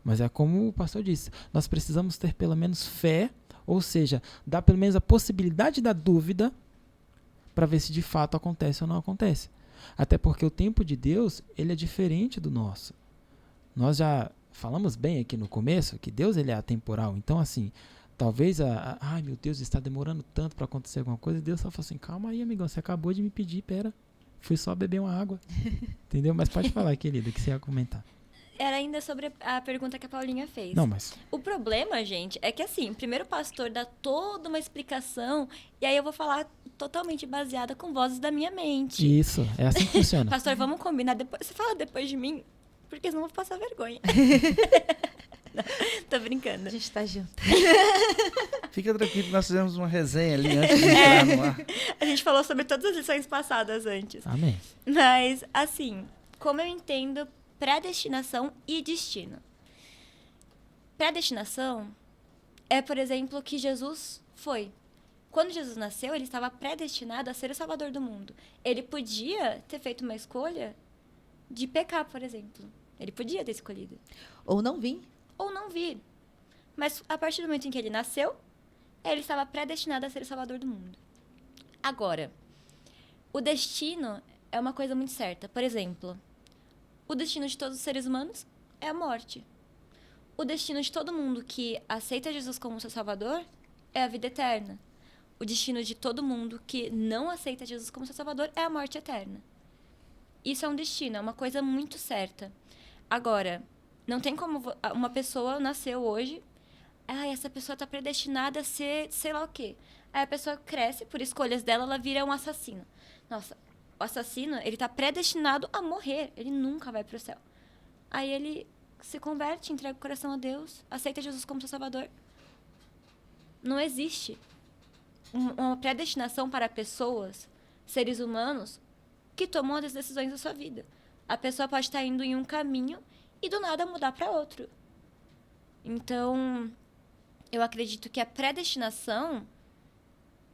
Mas é como o pastor disse, nós precisamos ter pelo menos fé, ou seja, dar pelo menos a possibilidade da dúvida para ver se de fato acontece ou não acontece. Até porque o tempo de Deus, ele é diferente do nosso. Nós já falamos bem aqui no começo que Deus ele é atemporal. Então, assim, talvez ai meu Deus, está demorando tanto para acontecer alguma coisa. E Deus só fala assim, calma aí, amigão, você acabou de me pedir, pera. Fui só beber uma água. Entendeu? Mas pode falar, querida, que você ia comentar. Era ainda sobre a pergunta que a Paulinha fez. Não, mas... O problema, gente, é que assim, primeiro o pastor dá toda uma explicação e aí eu vou falar totalmente baseada com vozes da minha mente. Isso, é assim que funciona. Pastor, vamos combinar depois. Você fala depois de mim, porque senão eu vou passar vergonha. Não, tô brincando. A gente tá junto. Fica tranquilo, nós fizemos uma resenha ali antes de entrar no ar. A gente falou sobre todas as lições passadas antes. Amém. Mas, assim, como eu entendo predestinação e destino? Predestinação é, por exemplo, o que Jesus foi. Quando Jesus nasceu, ele estava predestinado a ser o Salvador do mundo. Ele podia ter feito uma escolha de pecar, por exemplo. Ele podia ter escolhido. Ou não vir. Ou não vir. Mas, a partir do momento em que ele nasceu, ele estava predestinado a ser o Salvador do mundo. Agora, o destino é uma coisa muito certa. Por exemplo, o destino de todos os seres humanos é a morte. O destino de todo mundo que aceita Jesus como seu Salvador é a vida eterna. O destino de todo mundo que não aceita Jesus como seu Salvador é a morte eterna. Isso é um destino, é uma coisa muito certa. Agora, não tem como uma pessoa nasceu hoje, essa pessoa está predestinada a ser sei lá o quê. Aí a pessoa cresce, por escolhas dela, ela vira um assassino. Nossa, o assassino, ele está predestinado a morrer, ele nunca vai para o céu. Aí ele se converte, entrega o coração a Deus, aceita Jesus como seu Salvador. Não existe uma predestinação para pessoas, seres humanos, que tomam as decisões da sua vida. A pessoa pode estar indo em um caminho e do nada mudar para outro. Então, eu acredito que a predestinação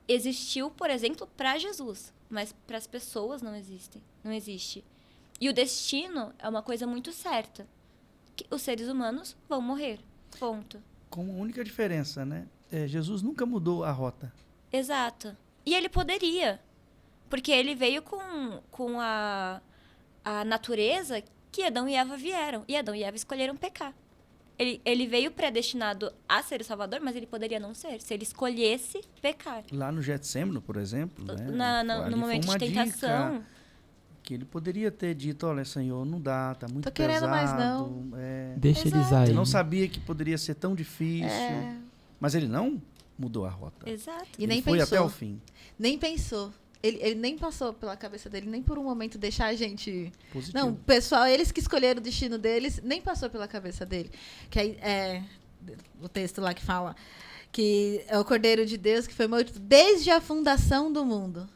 existiu, por exemplo, para Jesus, mas para as pessoas não existe. E o destino é uma coisa muito certa, que os seres humanos vão morrer, ponto. Com a única diferença, né? Jesus nunca mudou a rota. Exato. E ele poderia. Porque ele veio com a natureza que Adão e Eva vieram. E Adão e Eva escolheram pecar. Ele veio predestinado a ser o Salvador, mas ele poderia não ser, se ele escolhesse pecar. Lá no Getsêmano, por exemplo, né? No momento de tentação. Dica que ele poderia ter dito, olha, Senhor, não dá, tá muito Tô querendo pesado. mais não. Deixa eles Exato. aí. Ele não sabia que poderia ser tão difícil. Mas ele não mudou a rota. Exato. E Ele nem foi pensou. até o fim. Nem pensou. Ele nem passou pela cabeça dele, nem por um momento deixar a gente... Positivo. Não, pessoal, eles que escolheram o destino deles, nem passou pela cabeça dele. Que aí, o texto lá que fala que é o Cordeiro de Deus que foi morto desde a fundação do mundo.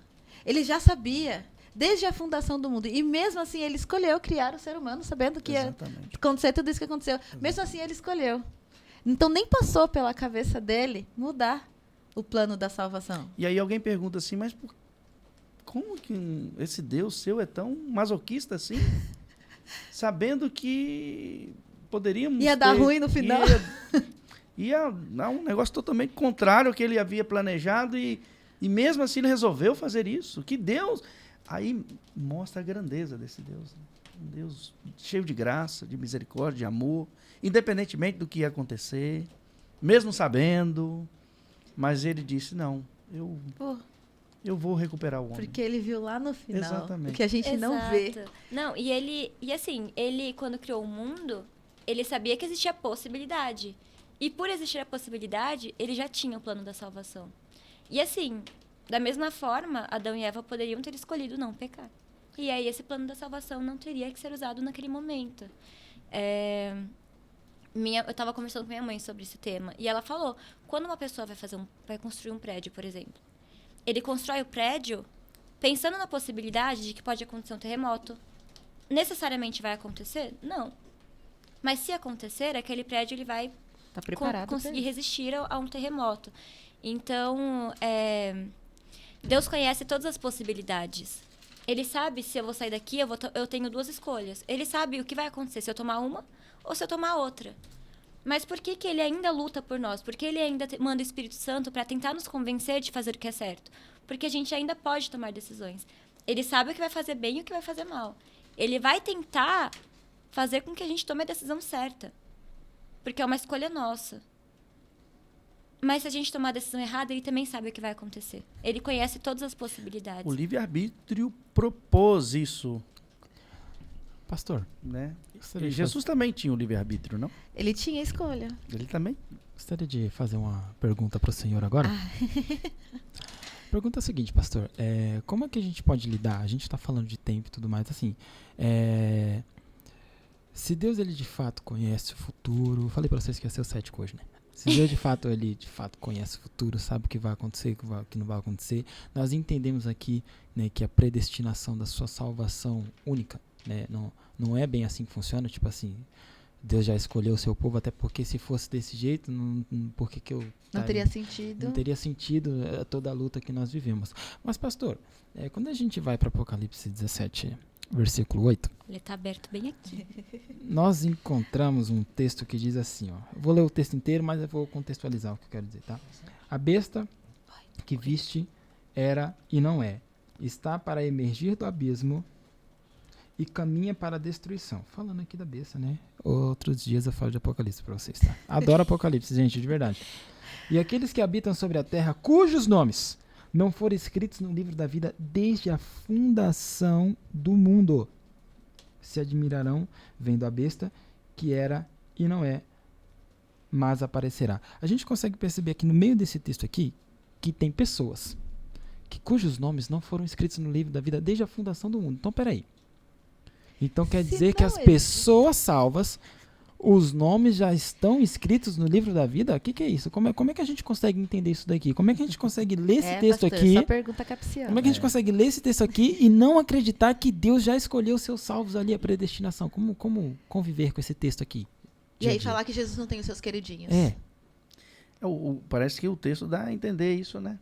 Ele já sabia, desde a fundação do mundo. E mesmo assim, ele escolheu criar o ser humano, sabendo que ia Exatamente. acontecer tudo isso que aconteceu. Mesmo assim, ele escolheu. Então, nem passou pela cabeça dele mudar o plano da salvação. E aí alguém pergunta assim, mas como que esse Deus seu é tão masoquista assim? Sabendo que poderíamos Ia dar ruim no final. Ia dar um negócio totalmente contrário ao que ele havia planejado e mesmo assim ele resolveu fazer isso. Que Deus... Aí mostra a grandeza desse Deus. Né? Um Deus cheio de graça, de misericórdia, de amor, independentemente do que ia acontecer, mesmo sabendo. Mas ele disse, não, eu vou recuperar o homem. Porque ele viu lá no final. Exatamente. O que a gente não vê. Não, e ele, quando criou o mundo, ele sabia que existia a possibilidade. E por existir a possibilidade, ele já tinha o plano da salvação. E assim, da mesma forma, Adão e Eva poderiam ter escolhido não pecar. E aí esse plano da salvação não teria que ser usado naquele momento. Eu estava conversando com minha mãe sobre esse tema. E ela falou, quando uma pessoa vai construir um prédio, por exemplo, ele constrói o prédio pensando na possibilidade de que pode acontecer um terremoto. Necessariamente vai acontecer? Não. Mas se acontecer, aquele prédio ele vai Tá preparado conseguir resistir a um terremoto. Então, Deus conhece todas as possibilidades. Ele sabe se eu vou sair daqui, eu tenho duas escolhas. Ele sabe o que vai acontecer se eu tomar uma ou se eu tomar outra. Mas por que ele ainda luta por nós? Por que ele ainda manda o Espírito Santo para tentar nos convencer de fazer o que é certo? Porque a gente ainda pode tomar decisões. Ele sabe o que vai fazer bem e o que vai fazer mal. Ele vai tentar fazer com que a gente tome a decisão certa. Porque é uma escolha nossa. Mas se a gente tomar a decisão errada, ele também sabe o que vai acontecer. Ele conhece todas as possibilidades. O livre-arbítrio propôs isso. Pastor, Né? gostaria E de Jesus também tinha o livre-arbítrio, não? Ele tinha escolha. Ele também. Gostaria de fazer uma pergunta para o senhor agora. A pergunta é a seguinte, pastor. Como é que a gente pode lidar? A gente está falando de tempo e tudo mais. Assim, se Deus ele de fato conhece o futuro... Falei para vocês que ia ser o cético hoje, né? Se Deus de fato conhece o futuro, sabe o que vai acontecer, o que não vai acontecer. Nós entendemos aqui, né, que a predestinação da sua salvação única, né, não é bem assim que funciona. Tipo assim, Deus já escolheu o seu povo, até porque se fosse desse jeito, por que eu... Não teria sentido. Não teria sentido toda a luta que nós vivemos. Mas, pastor, quando a gente vai para Apocalipse 17, versículo 8, Ele está aberto bem aqui. nós encontramos um texto que diz assim, ó. Eu vou ler o texto inteiro, mas eu vou contextualizar o que eu quero dizer, tá? A besta que viste era e não é. Está para emergir do abismo e caminha para a destruição. Falando aqui da besta, né? Outros dias eu falo de Apocalipse para vocês, tá? Adoro Apocalipse, gente, de verdade. E aqueles que habitam sobre a terra, cujos nomes não foram escritos no livro da vida desde a fundação do mundo, se admirarão vendo a besta que era e não é, mas aparecerá. A gente consegue perceber aqui no meio desse texto aqui que tem pessoas cujos nomes não foram escritos no livro da vida desde a fundação do mundo. Então, peraí. Então quer dizer que as pessoas salvas, os nomes já estão escritos no livro da vida? O que é isso? Como é que a gente consegue entender isso daqui? Como é que a gente consegue ler esse texto pastor, aqui? Só pergunta capciosa. Como é que a gente consegue ler esse texto aqui e não acreditar que Deus já escolheu seus salvos ali, a predestinação? Como conviver com esse texto aqui? E aí falar que Jesus não tem os seus queridinhos. Parece que o texto dá a entender isso, né?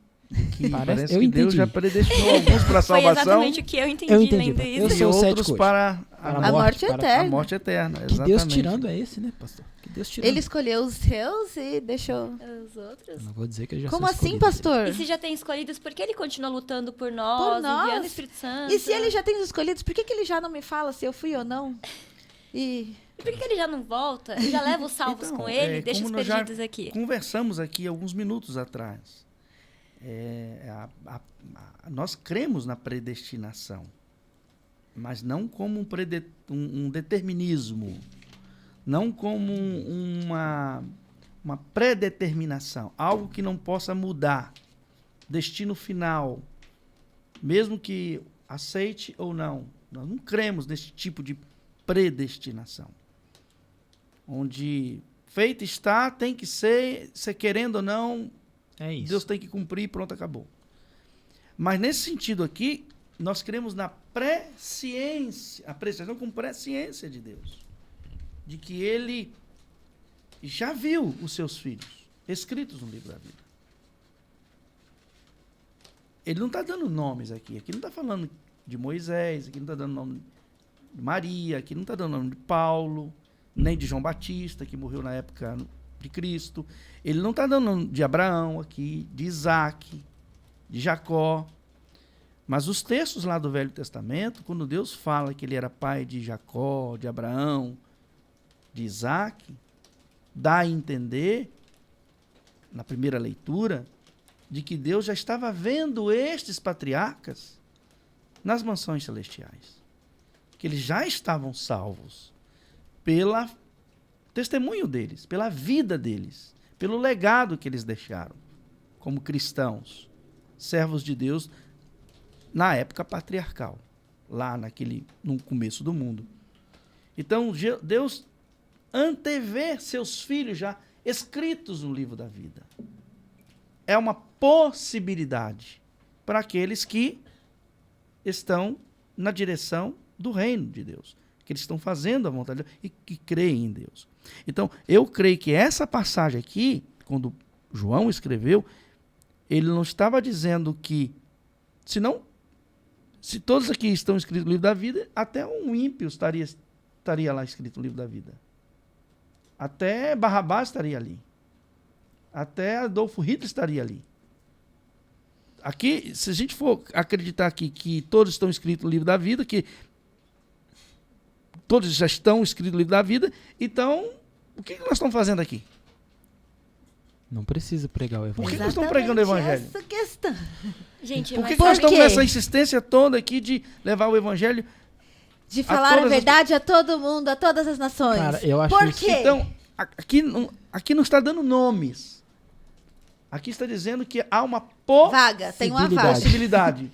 Que Parece que Deus já predestinou alguns para a Foi salvação exatamente o que eu entendi, Eu entendi, lendo eu isso. sou e outros cético hoje. para A morte eterna. A morte eterna, Que exatamente. Deus tirando é esse, né, pastor? Que Deus tirando. Ele escolheu os seus e deixou... Os outros. Não vou dizer que eu já Como sou assim, escolhido pastor? E se já tem escolhidos, por que ele continua lutando por nós, enviando o Espírito Santo? E se ele já tem os escolhidos, por que ele já não me fala se eu fui ou não? E E por que ele já não volta? E já leva os salvos Então, com ele e deixa como os nós já perdidos aqui. Conversamos aqui alguns minutos atrás. Nós cremos na predestinação, mas não como um determinismo, não como uma predeterminação, algo que não possa mudar, destino final, mesmo que aceite ou não. Nós não cremos nesse tipo de predestinação, onde feito está, tem que ser, se querendo ou não, É isso. Deus tem que cumprir e pronto, acabou. Mas nesse sentido aqui, nós cremos na presciência, a presciência com presciência de Deus, de que Ele já viu os seus filhos escritos no livro da vida. Ele não está dando nomes aqui não está falando de Moisés, aqui não está dando nome de Maria, aqui não está dando nome de Paulo, nem de João Batista, que morreu na época de Cristo. Ele não está dando nome de Abraão aqui, de Isaac, de Jacó. Mas os textos lá do Velho Testamento, quando Deus fala que ele era pai de Jacó, de Abraão, de Isaac, dá a entender, na primeira leitura, de que Deus já estava vendo estes patriarcas nas mansões celestiais. Que eles já estavam salvos pelo testemunho deles, pela vida deles, pelo legado que eles deixaram como cristãos, servos de Deus, na época patriarcal, lá no começo do mundo. Então, Deus antevê seus filhos já escritos no livro da vida. É uma possibilidade para aqueles que estão na direção do reino de Deus, que eles estão fazendo a vontade de Deus e que creem em Deus. Então, eu creio que essa passagem aqui, quando João escreveu, ele não estava dizendo que, se todos aqui estão escritos no livro da vida, até um ímpio estaria lá escrito no livro da vida. Até Barrabás estaria ali. Até Adolfo Hitler estaria ali. Aqui, se a gente for acreditar aqui que todos estão escritos no livro da vida, que todos já estão escritos no livro da vida, então, o que nós estamos fazendo aqui? Não precisa pregar o Por que evangelho. nós estamos pregando o evangelho? Essa questão. Gente, Por que mas nós estamos quê? nessa insistência toda aqui de levar o evangelho? De falar a todas as- verdade a todo mundo, a todas as nações. Cara, eu acho Por isso- quê? Então, aqui não está dando nomes. Aqui está dizendo que há uma Vaga, tem uma Possibilidade. vaga. possibilidade.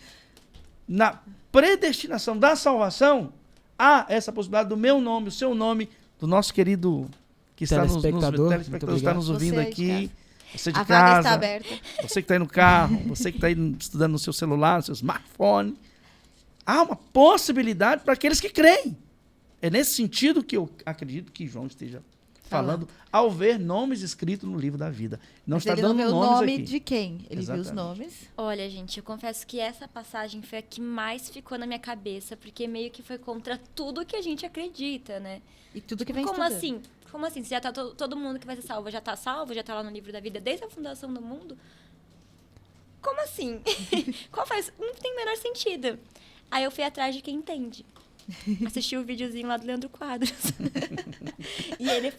Na predestinação da salvação, há essa possibilidade do meu nome, o seu nome, do nosso querido que está nos Telespectador, telespectador, muito está nos ouvindo Você de aqui. Você de A vaga está casa, aberta. você que está aí no carro, você que está aí estudando no seu celular, no seu smartphone. Há uma possibilidade para aqueles que creem. É nesse sentido que eu acredito que João esteja falando ao ver nomes escritos no livro da vida. Não Mas está ele não dando vê o nomes nome aqui. de quem? Ele viu os Exatamente. nomes. olha, gente, eu confesso que essa passagem foi a que mais ficou na minha cabeça, porque meio que foi contra tudo que a gente acredita, né? E tudo que vem Como estudando. assim? Como assim? Se já tá todo mundo que vai ser salvo já tá salvo, já tá lá no livro da vida desde a fundação do mundo? Como assim? Não tem o menor sentido. Aí eu fui atrás de quem entende. Assisti o videozinho lá do Leandro Quadros. E ele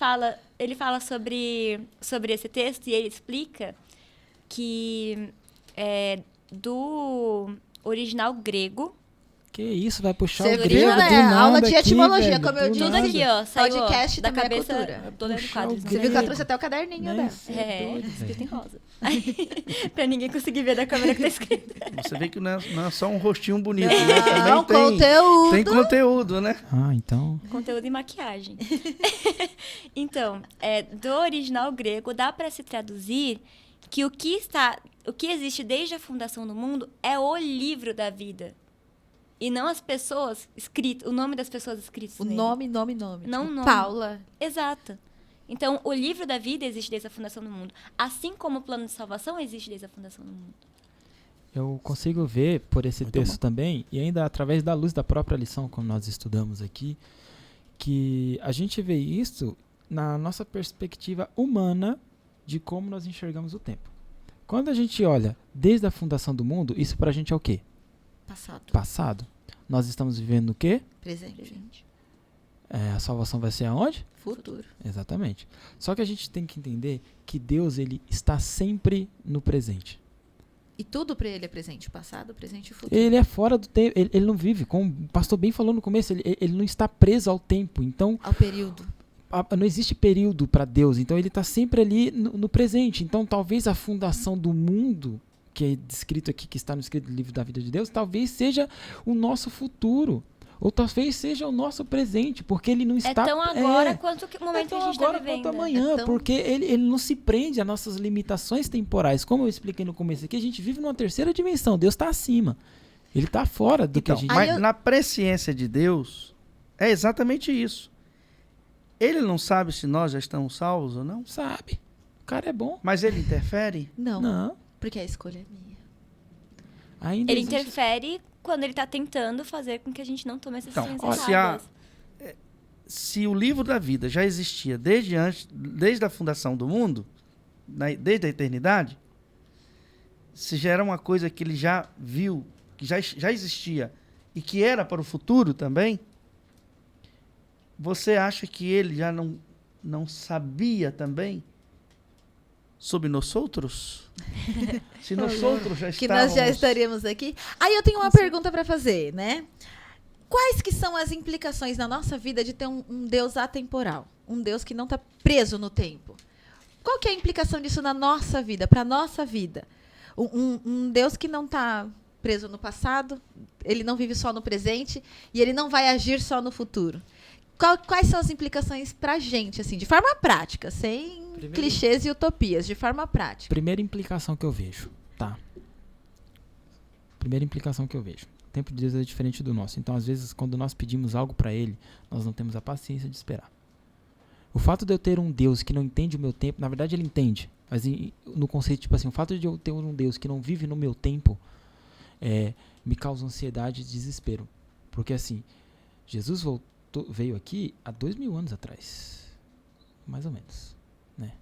fala sobre esse texto e ele explica que do original grego. Que isso, vai puxar Você o viu, grego né? do nada Aula de aqui, etimologia, velho, como eu do disse. Tudo nada. aqui, ó, saiu Podcast da também é cabeça cultura. do Leandro Puxar o Quadros. Você viu que ela grego. trouxe até o caderninho Né? dela. Cê é doido, Escrito velho. em rosa. Pra ninguém conseguir ver da câmera que tá escrito. Você vê que não é só um rostinho bonito, né? Não, Também conteúdo. tem conteúdo, né? Ah, então. Conteúdo e maquiagem. Então, do original grego, dá para se traduzir que o que existe desde a fundação do mundo é o livro da vida. E não as pessoas escritas, o nome das pessoas escritas O nele. nome. Não Tipo, nome. Paula. Exato. Então, o livro da vida existe desde a fundação do mundo. Assim como o plano de salvação existe desde a fundação do mundo. Eu consigo ver por esse Muito texto bom. também, e ainda através da luz da própria lição, como nós estudamos aqui, que a gente vê isso na nossa perspectiva humana de como nós enxergamos o tempo. Quando a gente olha desde a fundação do mundo, isso pra gente é o quê? Passado, Passado. Nós estamos vivendo o quê? presente, A salvação vai ser aonde? futuro. Exatamente. Só que a gente tem que entender que Deus ele está sempre no presente. E tudo pra ele é presente, o passado, o presente e o futuro. Ele é fora do tempo, ele não vive, como o pastor bem falou no começo, ele não está preso ao tempo. Então, Ao período. não existe período para Deus, então ele está sempre ali no presente. Então, talvez a fundação do mundo, que é descrito aqui, que está no escrito do livro da vida de Deus, talvez seja o nosso futuro. Ou talvez seja o nosso presente, porque ele não É está... tão agora quanto o momento que a tão gente está agora vivendo. quanto amanhã, É tão- porque ele não se prende às nossas limitações temporais. Como eu expliquei no começo aqui, a gente vive numa terceira dimensão. Deus está acima. Ele está fora do que a Então, gente... mas Aí eu- na presciência de Deus, é exatamente isso. Ele não sabe se nós já estamos salvos ou não, Sabe. O cara é bom. mas ele interfere. Não, Não. porque a escolha é minha. Ainda Ele existe- interfere quando ele tá tentando fazer com que a gente não tome essas Então, decisões se a- erradas. Se o livro da vida já existia desde a fundação do mundo, desde a eternidade, se já era uma coisa que ele já viu, que já existia e que era para o futuro também, você acha que ele já não sabia também sobre nós outros? Se nós outros já Que nós já estávamos- estaríamos aqui. Aí eu tenho uma pergunta pra fazer, né? Quais que são as implicações na nossa vida de ter um Deus atemporal? Um Deus que não está preso no tempo? Qual que é a implicação disso na nossa vida, para nossa vida? Um Deus que não está preso no passado, ele não vive só no presente e ele não vai agir só no futuro. Quais são as implicações pra gente, assim, de forma prática, sem Primeiro- clichês e utopias, de forma prática? Primeira implicação que eu vejo, tá? Primeira implicação que eu vejo. O tempo de Deus é diferente do nosso. Então, às vezes, quando nós pedimos algo pra Ele, nós não temos a paciência de esperar. O fato de eu ter um Deus que não entende o meu tempo, na verdade ele entende, mas no conceito, tipo assim, o fato de eu ter um Deus que não vive no meu tempo, me causa ansiedade e desespero. Porque assim, Jesus veio aqui há 2000 anos atrás, mais ou menos, né?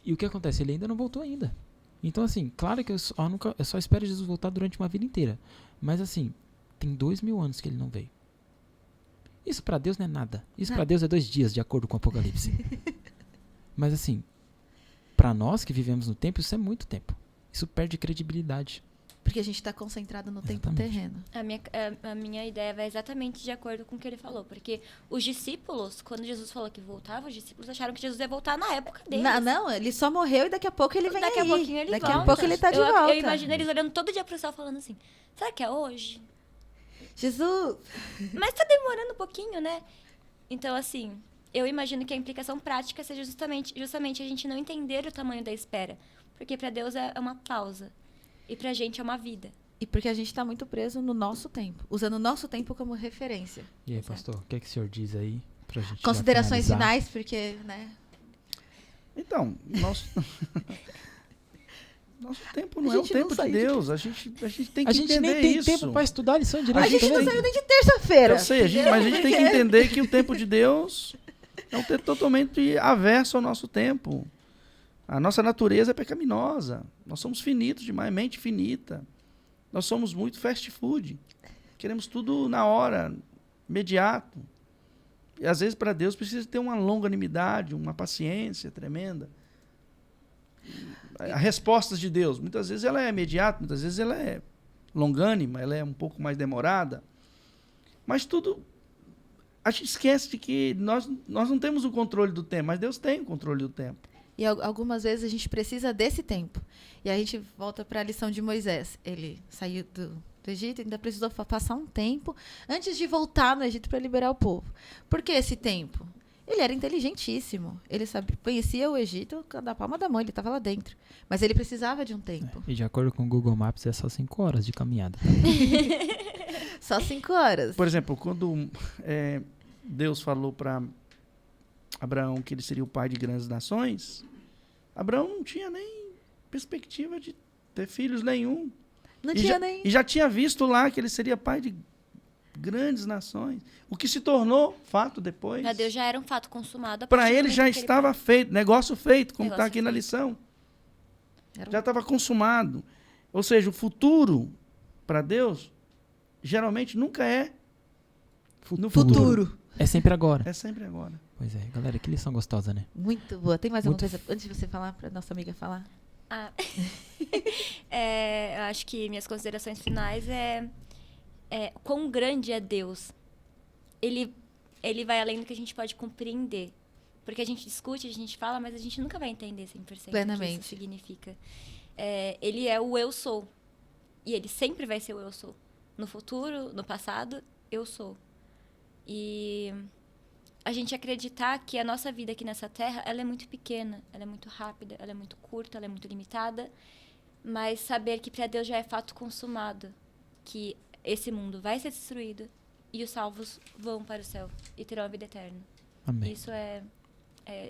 E o que acontece? Ele ainda não voltou ainda. Então assim, claro que eu só espero Jesus voltar durante uma vida inteira. Mas assim, tem 2000 anos que ele não veio. Isso pra Deus não é nada. Isso pra Deus é 2 dias, de acordo com o Apocalipse. Mas assim, pra nós que vivemos no tempo, isso é muito tempo. Isso perde credibilidade. Porque a gente está concentrado no tempo Exatamente. terreno. A minha ideia vai exatamente de acordo com o que ele falou. Porque os discípulos, quando Jesus falou que voltava, os discípulos acharam que Jesus ia voltar na época deles. Não, ele só morreu e daqui a pouco ele vem Daqui aí. a pouquinho ele Daqui volta. a pouco ele tá de eu, volta. Eu imagino eles olhando todo dia pro céu falando assim, será que é hoje? Jesus, Mas tá demorando um pouquinho, né? Então, assim, eu imagino que a implicação prática seja justamente a gente não entender o tamanho da espera. Porque pra Deus é uma pausa. E pra gente é uma vida. e porque a gente está muito preso no nosso tempo, usando o nosso tempo como referência. E aí, Exato. pastor, o que é que o senhor diz aí pra gente já Considerações finalizar? finais, porque, né? Então, nosso tempo não A é o gente não tempo de saiu de Deus. A gente tem que A gente entender nem tem isso. tempo pra estudar a lição direito. A gente não também. saiu nem de terça-feira. Eu sei, mas a gente tem que entender que o tempo de Deus é um tempo totalmente averso ao nosso tempo. A nossa natureza é pecaminosa. Nós somos finitos demais, mente finita. Nós somos muito fast food. Queremos tudo na hora, imediato. E às vezes para Deus precisa ter uma longanimidade, uma paciência tremenda. As respostas de Deus, muitas vezes ela é imediata, muitas vezes ela é longânima, ela é um pouco mais demorada. Mas tudo, a gente esquece de que nós não temos o controle do tempo, mas Deus tem o controle do tempo. E algumas vezes a gente precisa desse tempo. E a gente volta para a lição de Moisés. Ele saiu do Egito e ainda precisou passar um tempo antes de voltar no Egito para liberar o povo. Por que esse tempo? Ele era inteligentíssimo. Ele conhecia o Egito da palma da mão, ele estava lá dentro. Mas ele precisava de um tempo. E de acordo com o Google Maps, é só 5 horas de caminhada. Só 5 horas. Por exemplo, quando Deus falou para Abraão que ele seria o pai de grandes nações, Abraão não tinha nem perspectiva de ter filhos nenhum. Não E tinha já, nem... e já tinha visto lá que ele seria pai de grandes nações. O que se tornou fato depois. Para Deus já era um fato consumado. Para ele já estava feito, negócio feito, como está Negócio aqui na feito. lição. Era um- Já estava consumado. Ou seja, o futuro, para Deus, geralmente nunca é no futuro. É sempre agora. É sempre agora. Pois é, galera, que lição gostosa, né? Muito boa. Tem mais alguma Muito coisa antes de você falar, pra nossa amiga falar? Ah. Eu acho que minhas considerações finais é quão grande é Deus. Ele vai além do que a gente pode compreender. Porque a gente discute, a gente fala, mas a gente nunca vai entender 100% o que Plenamente. isso significa. Ele é o eu sou. E ele sempre vai ser o eu sou. No futuro, no passado, eu sou. E a gente acreditar que a nossa vida aqui nessa terra, ela é muito pequena, ela é muito rápida, ela é muito curta, ela é muito limitada, mas saber que para Deus já é fato consumado, que esse mundo vai ser destruído e os salvos vão para o céu e terão a vida eterna. Amém. Isso é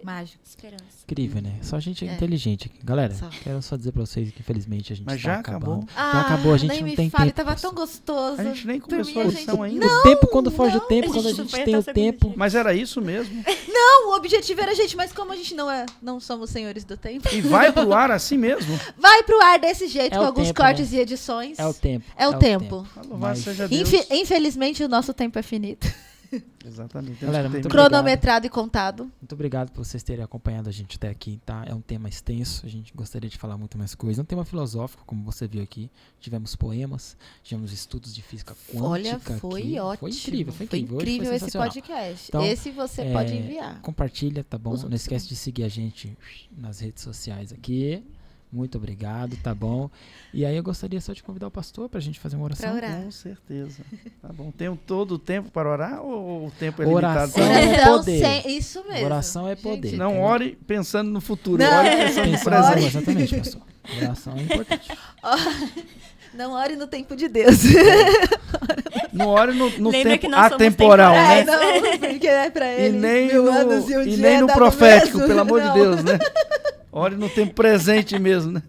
Mágico. esperança. Incrível, né? Só gente É. inteligente aqui. Galera, Só. quero só dizer pra vocês que infelizmente a gente Mas tá já acabando. acabou. Já acabou, a gente nem não me tem fale, tempo. tava pastor. tão gostoso. A gente nem Por começou mim, a lição ainda. O tempo, quando foge o não. tempo, A quando a gente não gente foi tem até o o segundo tempo. dia. Mas era isso mesmo. Não, o objetivo era a gente, mas como a gente não somos senhores do tempo, E vai pro ar assim mesmo. vai pro ar desse jeito, É com o alguns tempo, cortes né? e edições. É o tempo. É o tempo. Louvado Mas- seja Deus. Infelizmente, o nosso tempo é finito. Exatamente. Galera, Temos que muito terminar. Cronometrado e contado. Muito obrigado por vocês terem acompanhado a gente até aqui, tá? É um tema extenso, a gente gostaria de falar muito mais coisas. É um tema filosófico, como você viu aqui. Tivemos poemas, tivemos estudos de física quântica. Olha, foi aqui. ótimo. Foi incrível, foi incrível. Hoje foi esse sensacional. podcast. Então, Esse você pode enviar. Compartilha, tá bom? Os Não outros esquece de seguir a gente nas redes sociais aqui. Muito obrigado, tá bom? E aí eu gostaria só de convidar o pastor pra gente fazer uma oração. Pra orar. Com certeza. Tá bom. Tem todo o tempo para orar ou o tempo é limitado? Oração para é orar? poder. Isso mesmo. Oração é poder. Gente, Não ore pensando no futuro, Não. ore pensando no Pensando, presente. exatamente, pastor. Oração é importante. Não ore no tempo de Deus. Não ore no Lembra que tempo nós somos atemporal, né? não, porque é pra E ele. nem mil no, anos e um e dia nem no dá profético, mesmo. pelo amor de Não. Deus, né? Ore no tempo presente mesmo, né?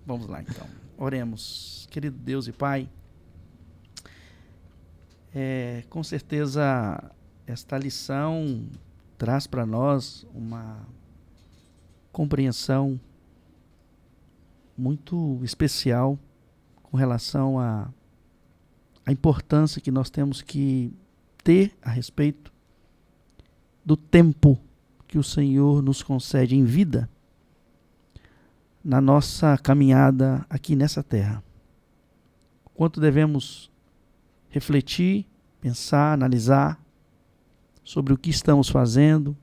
Vamos lá, então. Oremos. Querido Deus e Pai, com certeza esta lição traz para nós uma compreensão muito especial com relação à importância que nós temos que ter a respeito do tempo que o Senhor nos concede em vida na nossa caminhada aqui nessa terra. Quanto devemos refletir, pensar, analisar sobre o que estamos fazendo,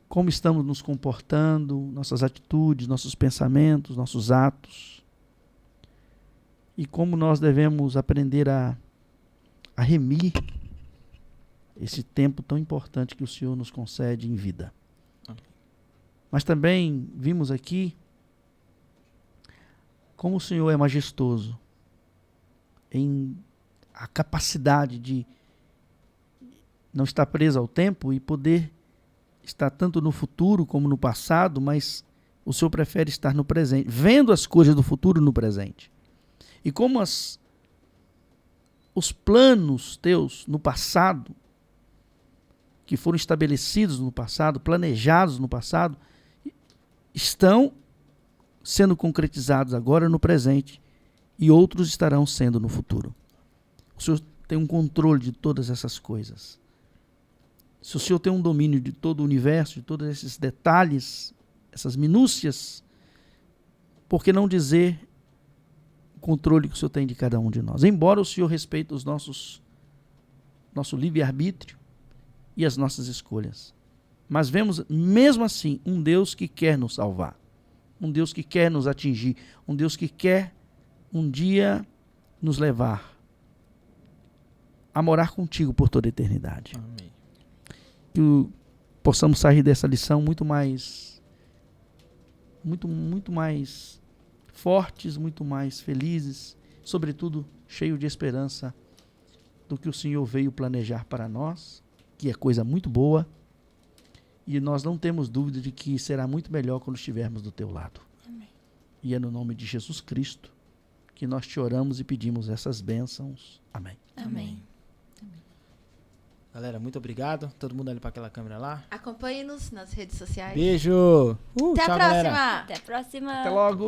como estamos nos comportando, nossas atitudes, nossos pensamentos, nossos atos, e como nós devemos aprender a remir esse tempo tão importante que o Senhor nos concede em vida. Mas também vimos aqui como o Senhor é majestoso em a capacidade de não estar preso ao tempo e poder estar tanto no futuro como no passado, mas o Senhor prefere estar no presente, vendo as coisas do futuro no presente. E como os planos teus no passado, que foram estabelecidos no passado, planejados no passado, estão sendo concretizados agora no presente e outros estarão sendo no futuro. O Senhor tem um controle de todas essas coisas. Se o Senhor tem um domínio de todo o universo, de todos esses detalhes, essas minúcias, por que não dizer o controle que o Senhor tem de cada um de nós? Embora o Senhor respeite os nosso livre-arbítrio e as nossas escolhas. Mas vemos, mesmo assim, um Deus que quer nos salvar. Um Deus que quer nos atingir. Um Deus que quer um dia nos levar a morar contigo por toda a eternidade. Amém. Que possamos sair dessa lição muito mais fortes, muito mais felizes, sobretudo cheio de esperança do que o Senhor veio planejar para nós, que é coisa muito boa, e nós não temos dúvida de que será muito melhor quando estivermos do teu lado. Amém. E é no nome de Jesus Cristo que nós te oramos e pedimos essas bênçãos. Amém. Amém. Galera, muito obrigado. Todo mundo ali pra aquela câmera lá. Acompanhe-nos nas redes sociais. Beijo! Até a Tchau, próxima! galera. Até a próxima. Até logo.